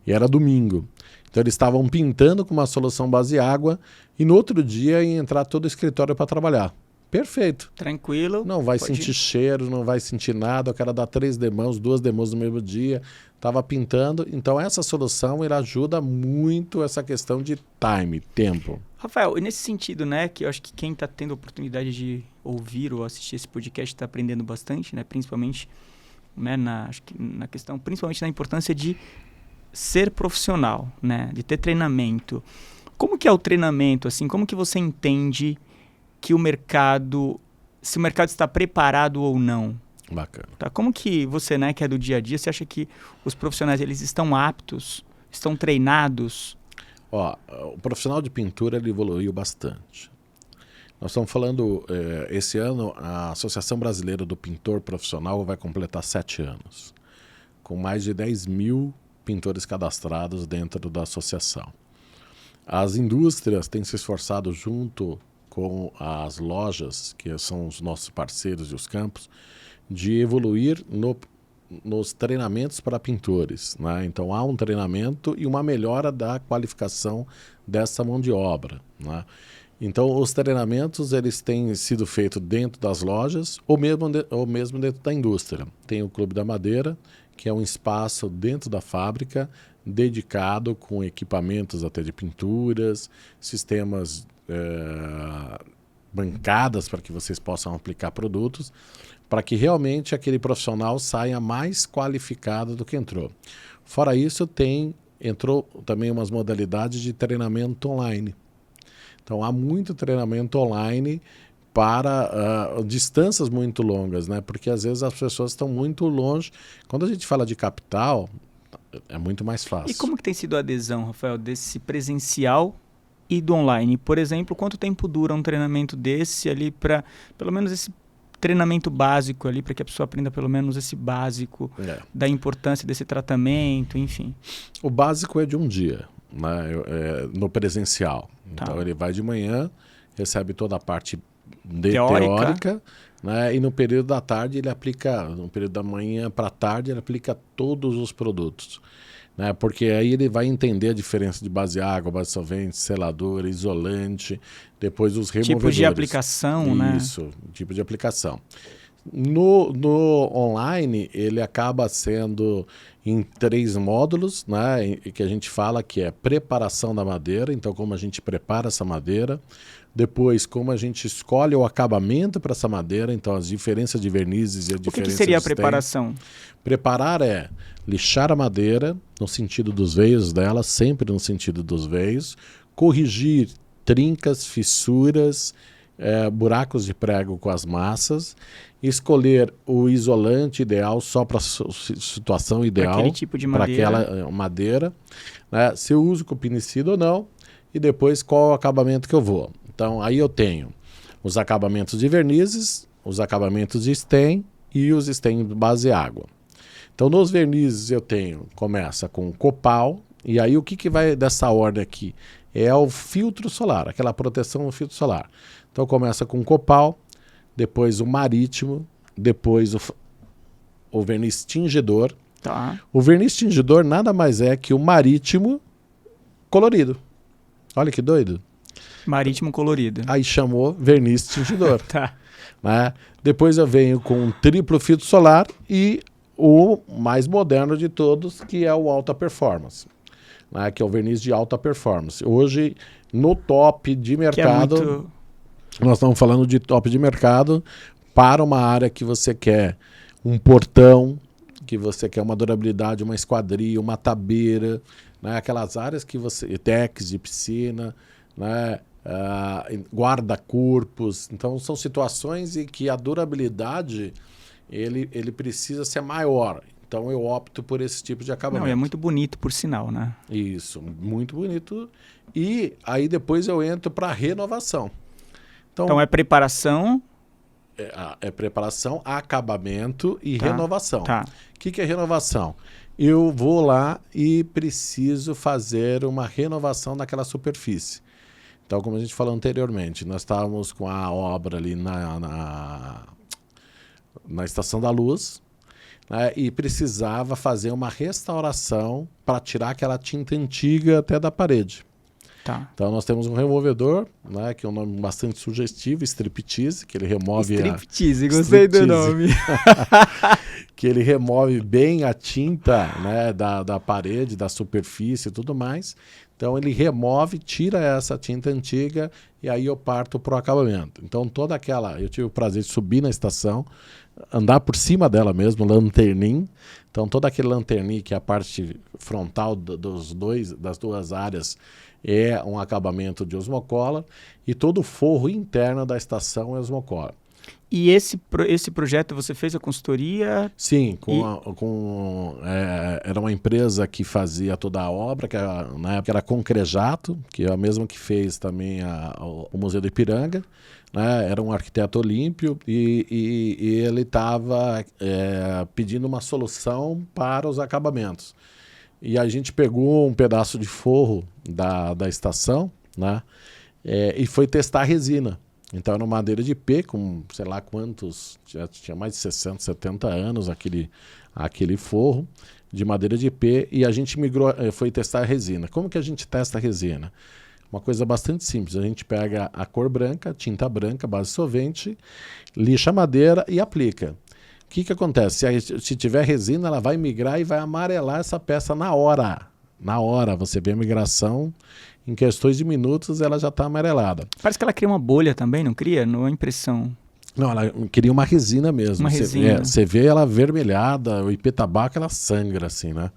E era domingo. Então eles estavam pintando com uma solução base água e no outro dia ia entrar todo o escritório para trabalhar. Perfeito. Tranquilo. Não vai sentir cheiro, não vai sentir nada. Eu quero dar 3 demãos, 2 demãos no mesmo dia. estava pintando. Então, essa solução ela ajuda muito essa questão de time, tempo. Rafael, e nesse sentido, né, que eu acho que quem está tendo a oportunidade de ouvir ou assistir esse podcast está aprendendo bastante, né, principalmente, né, acho que na questão, principalmente na importância de ser profissional, né, de ter treinamento. Como que é o treinamento, assim, como que você entende que o mercado, se o mercado está preparado ou não? Bacana. Tá? Como que você, né, que é do dia a dia, você acha que os profissionais eles estão aptos, estão treinados? Ó, o profissional de pintura ele evoluiu bastante. Nós estamos falando, esse ano, a Associação Brasileira do Pintor Profissional vai completar 7 anos, com mais de 10 mil pintores cadastrados dentro da associação. As indústrias têm se esforçado junto com as lojas, que são os nossos parceiros e os campos, de evoluir nos treinamentos para pintores, né? Então há um treinamento e uma melhora da qualificação dessa mão de obra, né? Então os treinamentos eles têm sido feitos dentro das lojas ou mesmo dentro da indústria. Tem o Clube da Madeira, que é um espaço dentro da fábrica dedicado com equipamentos até de pinturas, sistemas bancadas para que vocês possam aplicar produtos, para que realmente aquele profissional saia mais qualificado do que entrou. Fora isso, entrou também umas modalidades de treinamento online. Então, há muito treinamento online para distâncias muito longas, né? Porque às vezes as pessoas estão muito longe. Quando a gente fala de capital, é muito mais fácil. E como que tem sido a adesão, Rafael, desse presencial e do online? Por exemplo, quanto tempo dura um treinamento desse ali para, pelo menos esse treinamento básico ali, para que a pessoa aprenda pelo menos esse básico da importância desse tratamento, enfim? O básico é de um dia, né? No presencial. Tá. Então ele vai de manhã, recebe toda a parte teórica, né? E no período da tarde ele aplica, no período da manhã para a tarde ele aplica todos os produtos, né? Porque aí ele vai entender a diferença de base água, base solvente, selador, isolante, depois os removedores. Tipo de aplicação, né? Isso, tipo de aplicação. No online, ele acaba sendo em 3 módulos, né? Que a gente fala que é preparação da madeira, então como a gente prepara essa madeira, depois como a gente escolhe o acabamento para essa madeira, então as diferenças de vernizes e a diferença. O que seria a preparação? Preparar é lixar a madeira no sentido dos veios dela, sempre no sentido dos veios, corrigir trincas, fissuras, buracos de prego com as massas, escolher o isolante ideal só para a situação ideal, aquele tipo de para madeira. aquela madeira, né? Se eu uso cupinicida ou não, e depois qual é o acabamento que eu vou. Então aí eu tenho os acabamentos de vernizes, os acabamentos de stem e os stem de base água. Então nos vernizes começa com copal, e aí o que vai dessa ordem aqui? É o filtro solar, aquela proteção no filtro solar. Então começa com copal, depois o marítimo, depois o verniz tingidor. Tá. O verniz tingidor nada mais é que o marítimo colorido. Olha que doido. Marítimo colorido. Aí chamou verniz tingidor. Tá. Né? Depois eu venho com um triplo filtro solar e o mais moderno de todos, que é o alta performance, né? Que é o verniz de alta performance. Hoje, no top de mercado, nós estamos falando de top de mercado para uma área que você quer um portão, que você quer uma durabilidade, uma esquadria, uma tabeira, né? Aquelas áreas que você... decks de piscina, né? Guarda-corpos. Então, são situações em que a durabilidade ele precisa ser maior. Então, eu opto por esse tipo de acabamento. Não, é muito bonito, por sinal, né? Isso, muito bonito. E aí depois eu entro para renovação. Então é preparação... É preparação, acabamento e Tá, renovação. tá. O que é renovação? Eu vou lá e preciso fazer uma renovação naquela superfície. Então, como a gente falou anteriormente, nós estávamos com a obra ali na Estação da Luz, né, e precisava fazer uma restauração para tirar aquela tinta antiga até da parede. Tá. Então nós temos um removedor, né, que é um nome bastante sugestivo, striptease, que ele remove Striptease, gostei do nome. que ele remove bem a tinta, né, da parede, da superfície e tudo mais. Então ele remove, tira essa tinta antiga e aí eu parto para o acabamento. Então eu tive o prazer de subir na estação, andar por cima dela mesmo, lanternim. Então todo aquele lanternim, que é a parte frontal das duas áreas, é um acabamento de osmocola e todo o forro interno da estação é osmocola. E esse projeto você fez a consultoria? Sim, era uma empresa que fazia toda a obra, na época era Concrejato, que é a mesma que fez também o Museu do Ipiranga, né? Era um arquiteto olímpio e ele estava pedindo uma solução para os acabamentos. E a gente pegou um pedaço de forro da estação, né? E foi testar a resina. Então era uma madeira de IP com sei lá quantos, já tinha mais de 60, 70 anos aquele forro de madeira de IP e a gente foi testar a resina. Como que a gente testa a resina? Uma coisa bastante simples, a gente pega a cor branca, tinta branca, base solvente, lixa a madeira e aplica. O que acontece? Se tiver resina, ela vai migrar e vai amarelar essa peça na hora. Na hora, você vê a migração, em questões de minutos ela já está amarelada. Parece que ela cria uma bolha também, não cria? Não é impressão. Não, ela cria uma resina mesmo. Uma resina. Você vê ela avermelhada, o IP tabaco ela sangra assim, né?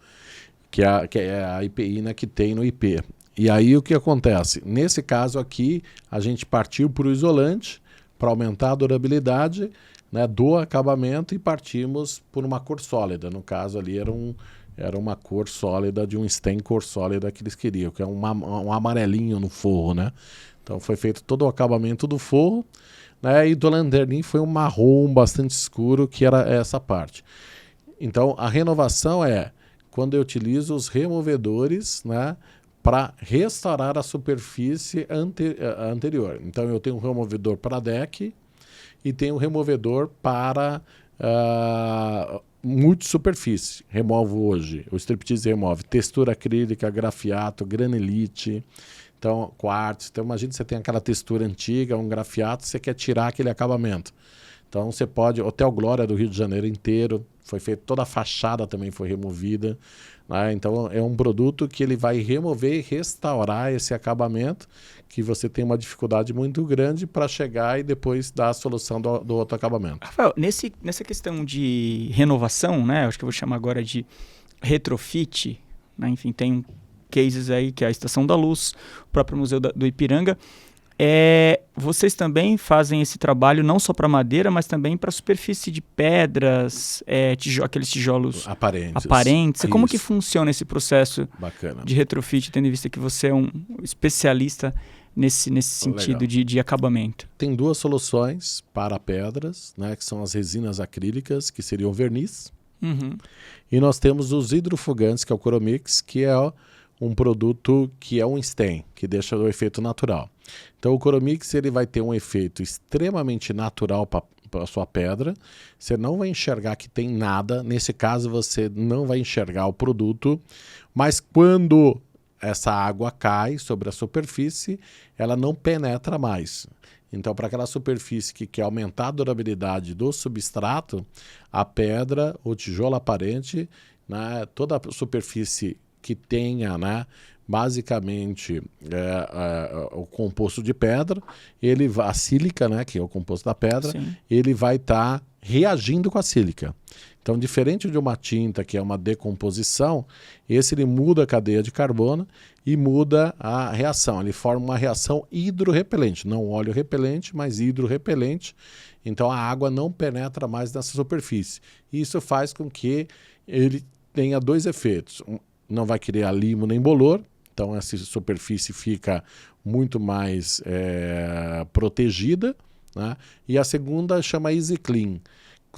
Que é a IPIna que tem no IP. E aí o que acontece? Nesse caso aqui, a gente partiu para o isolante para aumentar a durabilidade, né, do acabamento e partimos por uma cor sólida. No caso ali era uma cor sólida, de um stain cor sólida que eles queriam, que é um amarelinho no forro, né? Então foi feito todo o acabamento do forro, né? E do lanternim foi um marrom bastante escuro, que era essa parte. Então a renovação é quando eu utilizo os removedores, né, para restaurar a superfície anterior. Então eu tenho um removedor para deck e tenho um removedor para multisuperfície. Removo hoje, o striptease remove textura acrílica, grafiato, granilite, então quartzo. Então imagina que você tem aquela textura antiga, um grafiato, você quer tirar aquele acabamento. Então você pode, Hotel Glória do Rio de Janeiro inteiro, foi feito, toda a fachada também foi removida, né? Então é um produto que ele vai remover e restaurar esse acabamento, que você tem uma dificuldade muito grande para chegar e depois dar a solução do outro acabamento. Rafael, nessa questão de renovação, né? Acho que eu vou chamar agora de retrofit, né? Enfim, tem cases aí que é a Estação da Luz, o próprio Museu do Ipiranga. Vocês também fazem esse trabalho não só para madeira, mas também para superfície de pedras, aqueles tijolos aparentes. Como que funciona esse processo de retrofit, tendo em vista que você é um especialista nesse sentido de acabamento? Tem duas soluções para pedras, né, que são as resinas acrílicas, que seriam verniz. Uhum. E nós temos os hidrofugantes, que é o Coromix, que é um produto que é um stain, que deixa o efeito natural. Então o Coromix ele vai ter um efeito extremamente natural para a sua pedra. Você não vai enxergar que tem nada. Nesse caso você não vai enxergar o produto, mas quando essa água cai sobre a superfície, ela não penetra mais. Então, para aquela superfície que quer aumentar a durabilidade do substrato, a pedra, o tijolo aparente, né, toda a superfície que tenha, né, basicamente o composto de pedra, a sílica, né, que é o composto da pedra, sim, ele vai estar reagindo com a sílica. Então, diferente de uma tinta que é uma decomposição, ele muda a cadeia de carbono e muda a reação. Ele forma uma reação hidrorrepelente, não óleo repelente, mas hidrorrepelente. Então, a água não penetra mais nessa superfície. Isso faz com que ele tenha dois efeitos. Não vai criar limo nem bolor, então essa superfície fica muito mais protegida, né? E a segunda chama Easy Clean.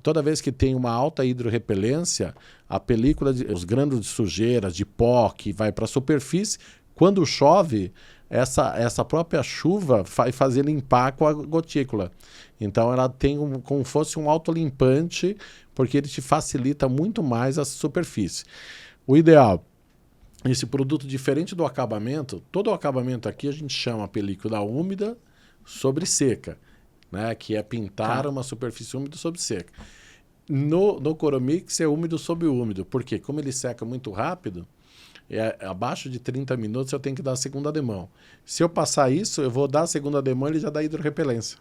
Toda vez que tem uma alta hidrorrepelência, a película, os grãos de sujeira, de pó que vai para a superfície, quando chove, essa própria chuva vai fazer limpar com a gotícula. Então ela tem como fosse um autolimpante, porque ele te facilita muito mais a superfície. O ideal, esse produto diferente do acabamento, todo o acabamento aqui a gente chama película úmida sobre seca, né, que é pintar uma superfície úmida sobre seca. No Coromix é úmido sob úmido, porque como ele seca muito rápido, abaixo de 30 minutos eu tenho que dar a segunda demão. Se eu passar isso, eu vou dar a segunda demão e ele já dá hidrorrepelência.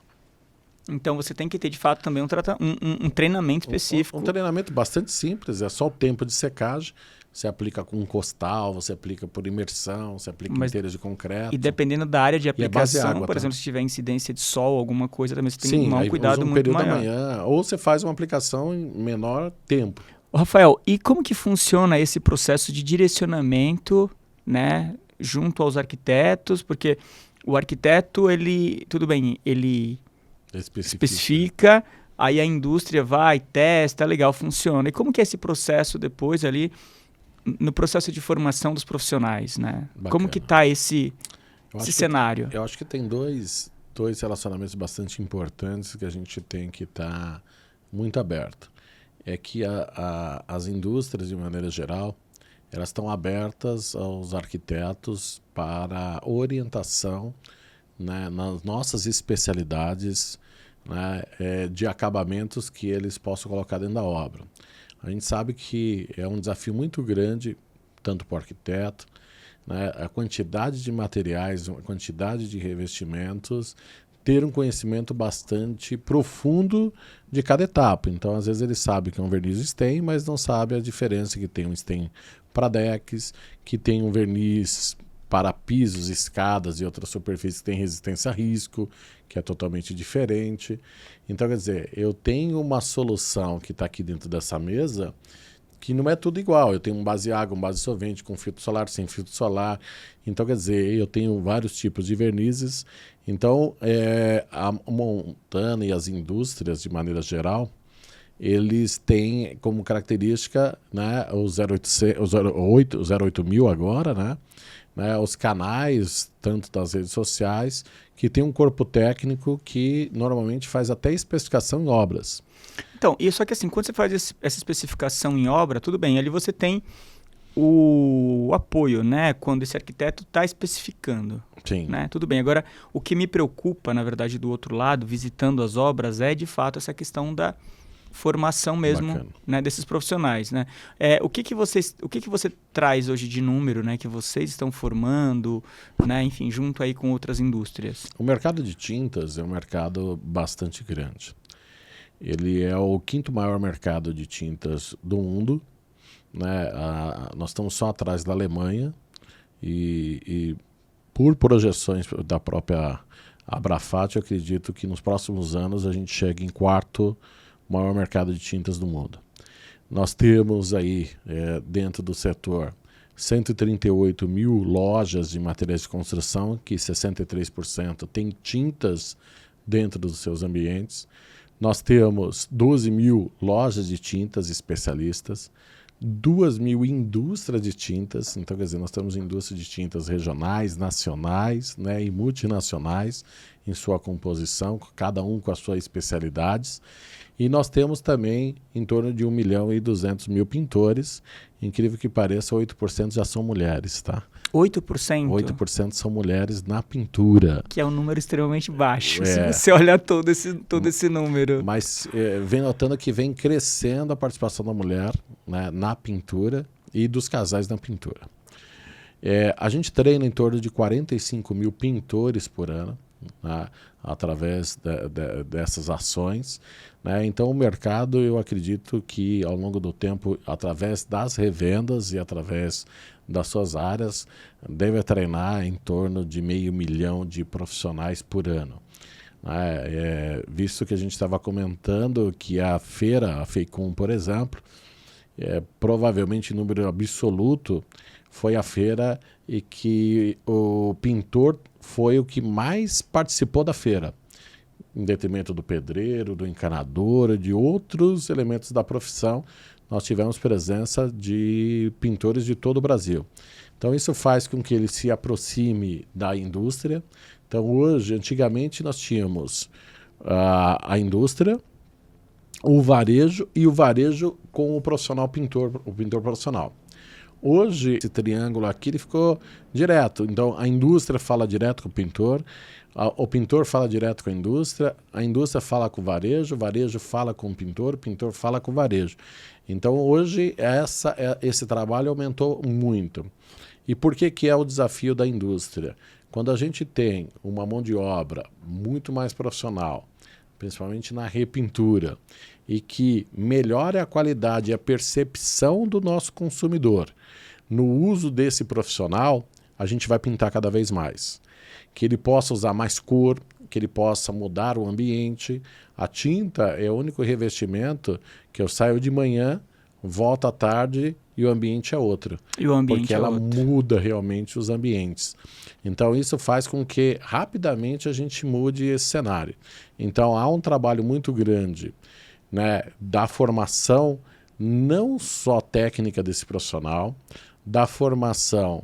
Então você tem que ter de fato também um treinamento específico. Um treinamento bastante simples, é só o tempo de secagem. Você aplica com um costal, você aplica por imersão, você aplica em telhas de concreto. E dependendo da área de aplicação, água, por exemplo, se tiver incidência de sol, alguma coisa, também você tem Sim, que tomar um cuidado muito maior. Da manhã, ou você faz uma aplicação em menor tempo. Rafael, e como que funciona esse processo de direcionamento, né, junto aos arquitetos? Porque o arquiteto, tudo bem, ele especifica, aí a indústria vai, testa, legal, funciona. E como que é esse processo depois ali, no processo de formação dos profissionais, né? Bacana. Como que está esse cenário? Eu acho que tem dois relacionamentos bastante importantes que a gente tem que estar muito aberto. É que as indústrias, de maneira geral, elas estão abertas aos arquitetos para orientação, né, nas nossas especialidades, né, de acabamentos que eles possam colocar dentro da obra. A gente sabe que é um desafio muito grande, tanto para o arquiteto, né, a quantidade de materiais, a quantidade de revestimentos, ter um conhecimento bastante profundo de cada etapa. Então, às vezes, ele sabe que é um verniz stain, mas não sabe a diferença que tem um stain para decks, que tem um verniz para pisos, escadas e outras superfícies que tem resistência a risco, que é totalmente diferente. Então, quer dizer, eu tenho uma solução que está aqui dentro dessa mesa que não é tudo igual. Eu tenho um base água, um base solvente, com filtro solar, sem filtro solar. Então, quer dizer, eu tenho vários tipos de vernizes. Então, a Montana e as indústrias, de maneira geral, eles têm como característica, né, o 08000 agora, né, os canais, tanto das redes sociais, que tem um corpo técnico que normalmente faz até especificação em obras. Então, só que assim, quando você faz essa especificação em obra, tudo bem, ali você tem o apoio, né? Quando esse arquiteto está especificando. Sim. Né? Tudo bem. Agora, o que me preocupa, na verdade, do outro lado, visitando as obras, é de fato essa questão da formação mesmo, né, desses profissionais, né? O que você traz hoje de número, né, que vocês estão formando, né, enfim, junto aí com outras indústrias? O mercado de tintas é um mercado bastante grande. Ele é o 5º maior mercado de tintas do mundo, né? Nós estamos só atrás da Alemanha e por projeções da própria Abrafat, eu acredito que nos próximos anos a gente chegue em 4º maior mercado de tintas do mundo. Nós temos aí, dentro do setor, 138 mil lojas de materiais de construção, que 63% tem tintas dentro dos seus ambientes. Nós temos 12 mil lojas de tintas especialistas, 2 mil indústrias de tintas. Então, quer dizer, nós temos indústrias de tintas regionais, nacionais, né, e multinacionais em sua composição, cada um com as suas especialidades. E nós temos também em torno de 1.200.000 pintores. Incrível que pareça, 8% já são mulheres, tá? 8%? 8% são mulheres na pintura. Que é um número extremamente baixo, se você olhar todo esse número. Mas vem notando que vem crescendo a participação da mulher, né, na pintura e dos casais na pintura. A gente treina em torno de 45 mil pintores por ano, né, através dessas ações, né? Então o mercado, eu acredito que ao longo do tempo, através das revendas e através das suas áreas, deve treinar em torno de 500 mil de profissionais por ano. Visto que a gente estava comentando que a feira, a FEICOM, por exemplo, provavelmente em número absoluto, foi a feira e que o pintor foi o que mais participou da feira, em detrimento do pedreiro, do encanador, de outros elementos da profissão. Nós tivemos presença de pintores de todo o Brasil. Então isso faz com que ele se aproxime da indústria. Então hoje, antigamente nós tínhamos a indústria, o varejo e o varejo com o profissional pintor, o pintor profissional. hoje, esse triângulo aqui ele ficou direto. Então, a indústria fala direto com o pintor, o pintor fala direto com a indústria fala com o varejo fala com o pintor fala com o varejo. Então, hoje, esse trabalho aumentou muito. E por que é o desafio da indústria? Quando a gente tem uma mão de obra muito mais profissional, principalmente na repintura, e que melhore a qualidade e a percepção do nosso consumidor no uso desse profissional, a gente vai pintar cada vez mais. Que ele possa usar mais cor, que ele possa mudar o ambiente. A tinta é o único revestimento que eu saio de manhã, volto à tarde e o ambiente é outro. Porque ela muda realmente os ambientes. Então isso faz com que rapidamente a gente mude esse cenário. Então há um trabalho muito grande, né, da formação não só técnica desse profissional, da formação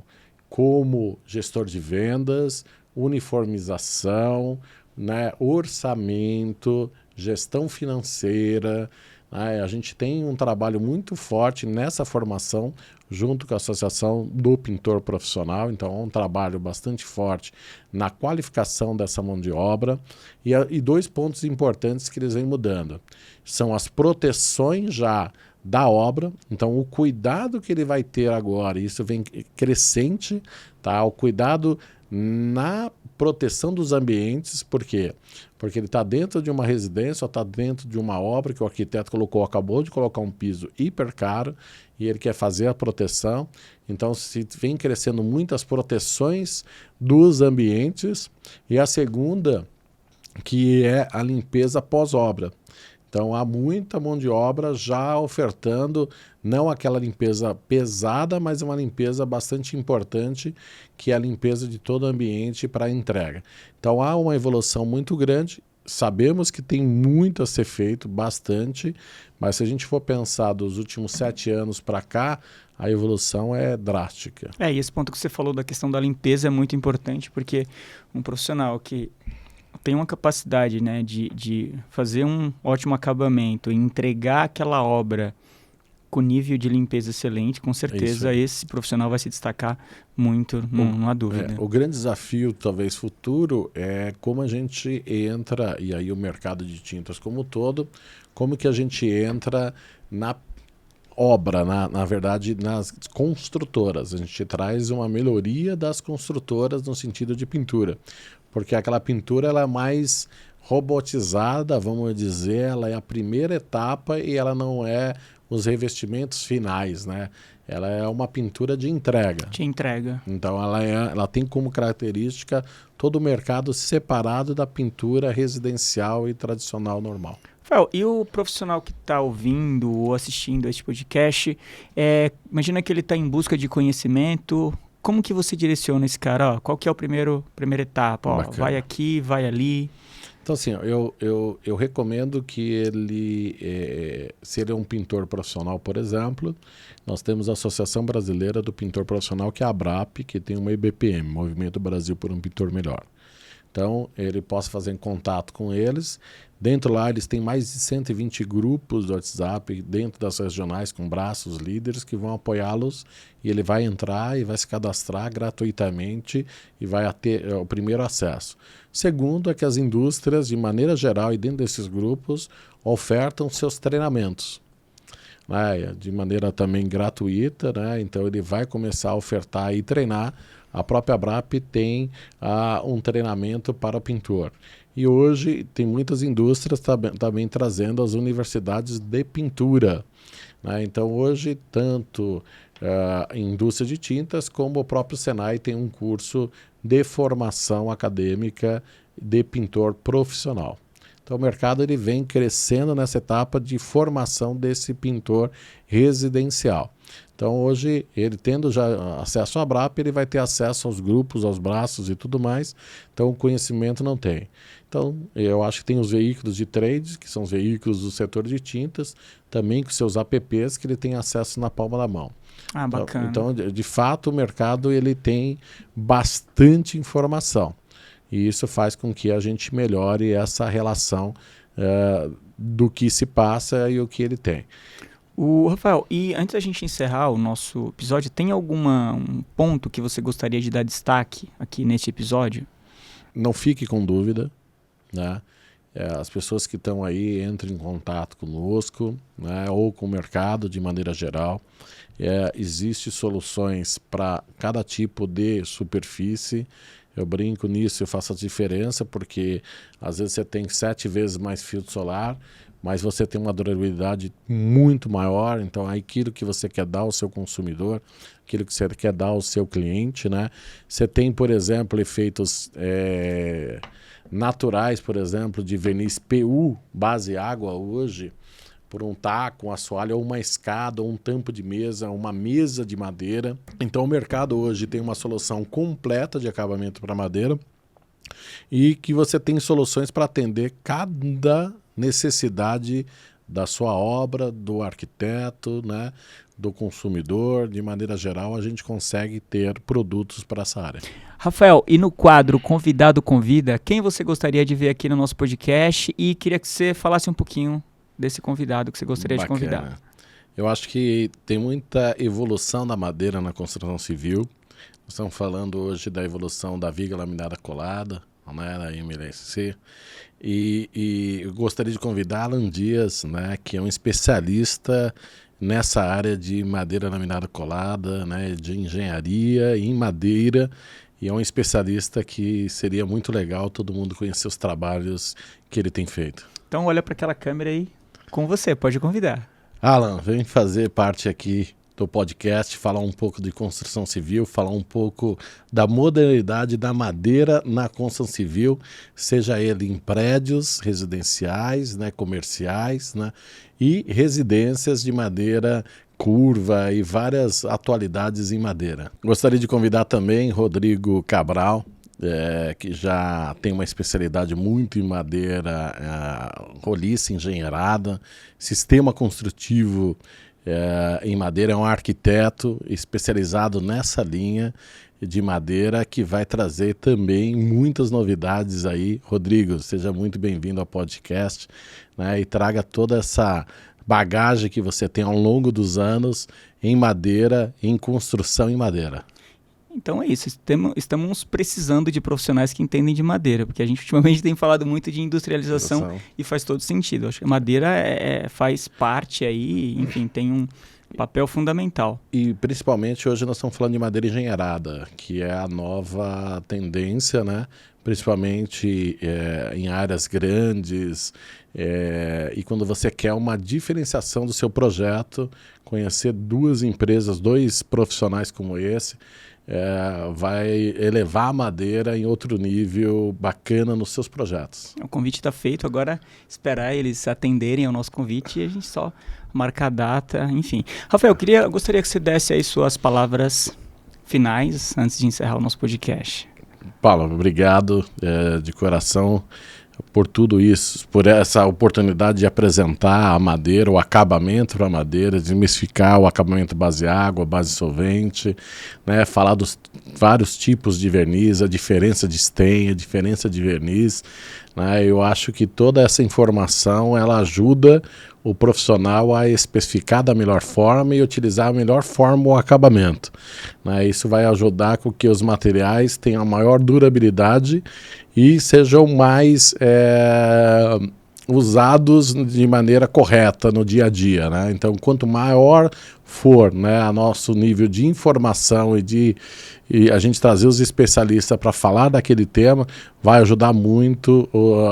como gestor de vendas, uniformização, né, orçamento, gestão financeira. A gente tem um trabalho muito forte nessa formação junto com a Associação do Pintor Profissional. Então, é um trabalho bastante forte na qualificação dessa mão de obra. E dois pontos importantes que eles vêm mudando. São as proteções já da obra. Então, o cuidado que ele vai ter agora, isso vem crescente, tá? O cuidado na proteção dos ambientes. Por quê? Porque ele está dentro de uma residência ou está dentro de uma obra que o arquiteto acabou de colocar um piso hiper caro e ele quer fazer a proteção. Então, se vem crescendo muitas proteções dos ambientes. E a segunda, que é a limpeza pós-obra. Então, há muita mão de obra já ofertando, não aquela limpeza pesada, mas uma limpeza bastante importante, que é a limpeza de todo o ambiente para a entrega. Então, há uma evolução muito grande. Sabemos que tem muito a ser feito, bastante, mas se a gente for pensar dos últimos 7 anos para cá, a evolução é drástica. E esse ponto que você falou da questão da limpeza é muito importante, porque um profissional que tem uma capacidade, né, de fazer um ótimo acabamento e entregar aquela obra com nível de limpeza excelente, com certeza esse profissional vai se destacar muito, não há dúvida. O grande desafio, talvez futuro, é como a gente entra, e aí o mercado de tintas como um todo, como que a gente entra na obra, na verdade, nas construtoras. A gente traz uma melhoria das construtoras no sentido de pintura. Porque aquela pintura ela é mais robotizada, vamos dizer, ela é a primeira etapa e ela não é os revestimentos finais, né? Ela é uma pintura de entrega. De entrega. Então ela tem como característica todo o mercado separado da pintura residencial e tradicional normal. Rafael, e o profissional que está ouvindo ou assistindo a este podcast, imagina que ele está em busca de conhecimento. Como que você direciona esse cara? Qual que é a primeira etapa? Vai aqui, vai ali. Então, assim, eu recomendo que ele, se ele é um pintor profissional, por exemplo, nós temos a Associação Brasileira do Pintor Profissional, que é a ABRAP, que tem uma IBPM, Movimento Brasil por um Pintor Melhor. Então, ele possa fazer em contato com eles. Dentro lá, eles têm mais de 120 grupos do WhatsApp, dentro das regionais, com braços líderes, que vão apoiá-los. E ele vai entrar e vai se cadastrar gratuitamente e vai ter o primeiro acesso. Segundo, é que as indústrias, de maneira geral, e dentro desses grupos, ofertam seus treinamentos, né? De maneira também gratuita, né? Então, ele vai começar a ofertar e treinar. A própria ABRAP tem um treinamento para o pintor. E hoje tem muitas indústrias também trazendo as universidades de pintura, né? Então hoje tanto a indústria de tintas como o próprio Senai tem um curso de formação acadêmica de pintor profissional. Então o mercado ele vem crescendo nessa etapa de formação desse pintor residencial. Então hoje, ele tendo já acesso à ABRAP, ele vai ter acesso aos grupos, aos braços e tudo mais. Então o conhecimento não tem. Então eu acho que tem os veículos de trade, que são os veículos do setor de tintas, também com seus apps que ele tem acesso na palma da mão. Ah, bacana. Então, de fato, o mercado ele tem bastante informação. E isso faz com que a gente melhore essa relação do que se passa e o que ele tem. O Rafael, e antes da gente encerrar o nosso episódio, tem um ponto que você gostaria de dar destaque aqui neste episódio? Não fique com dúvida, né? As pessoas que estão aí entrem em contato conosco, né? Ou com o mercado de maneira geral. Existem soluções para cada tipo de superfície. Eu brinco nisso, eu faço a diferença, porque às vezes você tem 7 vezes mais filtro solar, mas você tem uma durabilidade muito maior. Então, aquilo que você quer dar ao seu consumidor, aquilo que você quer dar ao seu cliente, né? Você tem, por exemplo, efeitos naturais, por exemplo, de verniz PU, base água hoje, por um taco, um assoalho, ou uma escada, ou um tampo de mesa, uma mesa de madeira. Então o mercado hoje tem uma solução completa de acabamento para madeira e que você tem soluções para atender cada necessidade da sua obra, do arquiteto, né, do consumidor. De maneira geral, a gente consegue ter produtos para essa área. Rafael, e no quadro Convidado Convida, quem você gostaria de ver aqui no nosso podcast? E queria que você falasse um pouquinho desse convidado que você gostaria de convidar. Eu acho que tem muita evolução da madeira na construção civil. Nós estamos falando hoje da evolução da viga laminada colada, né, da MLSC. E eu gostaria de convidar Alan Dias, né, que é um especialista nessa área de madeira laminada colada, né, de engenharia em madeira. E é um especialista que seria muito legal todo mundo conhecer os trabalhos que ele tem feito. Então olha para aquela câmera aí. Com você, pode convidar. Alan, vem fazer parte aqui do podcast, falar um pouco de construção civil, falar um pouco da modernidade da madeira na construção civil, seja ele em prédios residenciais, né, comerciais, né, e residências de madeira curva e várias atualidades em madeira. Gostaria de convidar também Rodrigo Cabral, que já tem uma especialidade muito em madeira roliça, engenheirada, sistema construtivo em madeira, é um arquiteto especializado nessa linha de madeira que vai trazer também muitas novidades aí. Rodrigo, seja muito bem-vindo ao podcast, né, e traga toda essa bagagem que você tem ao longo dos anos em madeira, em construção em madeira. Então é isso, estamos precisando de profissionais que entendem de madeira, porque a gente ultimamente tem falado muito de industrialização e faz todo sentido. Acho que a madeira faz parte aí, enfim, tem um papel fundamental. E principalmente hoje nós estamos falando de madeira engenheirada, que é a nova tendência, né? Principalmente em áreas grandes, e quando você quer uma diferenciação do seu projeto, conhecer 2 empresas, 2 profissionais como esse, vai elevar a madeira em outro nível bacana nos seus projetos. O convite está feito, agora esperar eles atenderem ao nosso convite e a gente só marcar a data, enfim. Rafael, gostaria que você desse aí suas palavras finais antes de encerrar o nosso podcast. Paulo, obrigado de coração por tudo isso, por essa oportunidade de apresentar a madeira, o acabamento para a madeira, desmistificar o acabamento base água, base solvente, né, falar dos vários tipos de verniz, a diferença de stain, a diferença de verniz, né. Eu acho que toda essa informação ela ajuda o profissional a especificar da melhor forma e utilizar a melhor forma o acabamento, né. Isso vai ajudar com que os materiais tenham a maior durabilidade e sejam mais usados de maneira correta no dia a dia, né? Então, quanto maior for, né, a nosso nível de informação e a gente trazer os especialistas para falar daquele tema, vai ajudar muito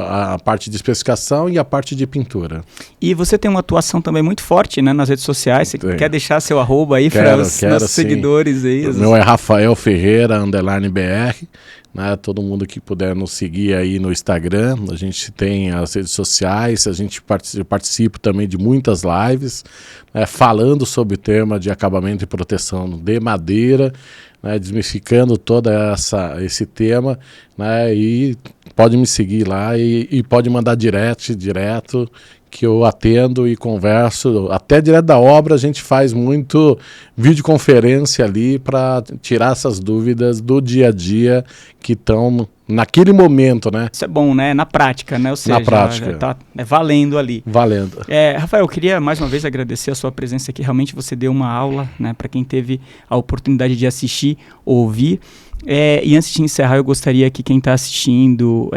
a parte de especificação e a parte de pintura. E você tem uma atuação também muito forte, né, nas redes sociais. Você quer deixar seu arroba aí para os nossos seguidores aí? O meu é Rafael Ferreira _BR. Né, todo mundo que puder nos seguir aí no Instagram, a gente tem as redes sociais, a gente participa também de muitas lives, né, falando sobre o tema de acabamento e proteção de madeira, né, desmistificando todo esse tema, né, e pode me seguir lá e pode mandar direto que eu atendo e converso, até direto da obra a gente faz muito videoconferência ali para tirar essas dúvidas do dia a dia que estão naquele momento, né? Isso é bom, né? Na prática, né? Ou seja, Na prática. Já tá valendo ali. Valendo. Rafael, eu queria mais uma vez agradecer a sua presença aqui. Realmente você deu uma aula, né? Para quem teve a oportunidade de assistir, ouvir. E antes de encerrar, eu gostaria que quem está assistindo,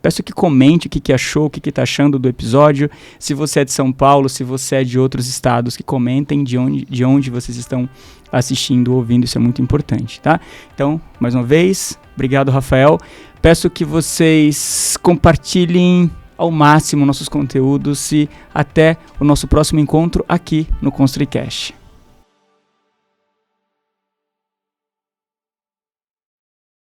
peço que comente o que achou, o que está achando do episódio. Se você é de São Paulo, se você é de outros estados, que comentem de onde vocês estão assistindo, ouvindo. Isso é muito importante, tá? Então, mais uma vez, obrigado, Rafael. Peço que vocês compartilhem ao máximo nossos conteúdos e até o nosso próximo encontro aqui no ConstruiCast.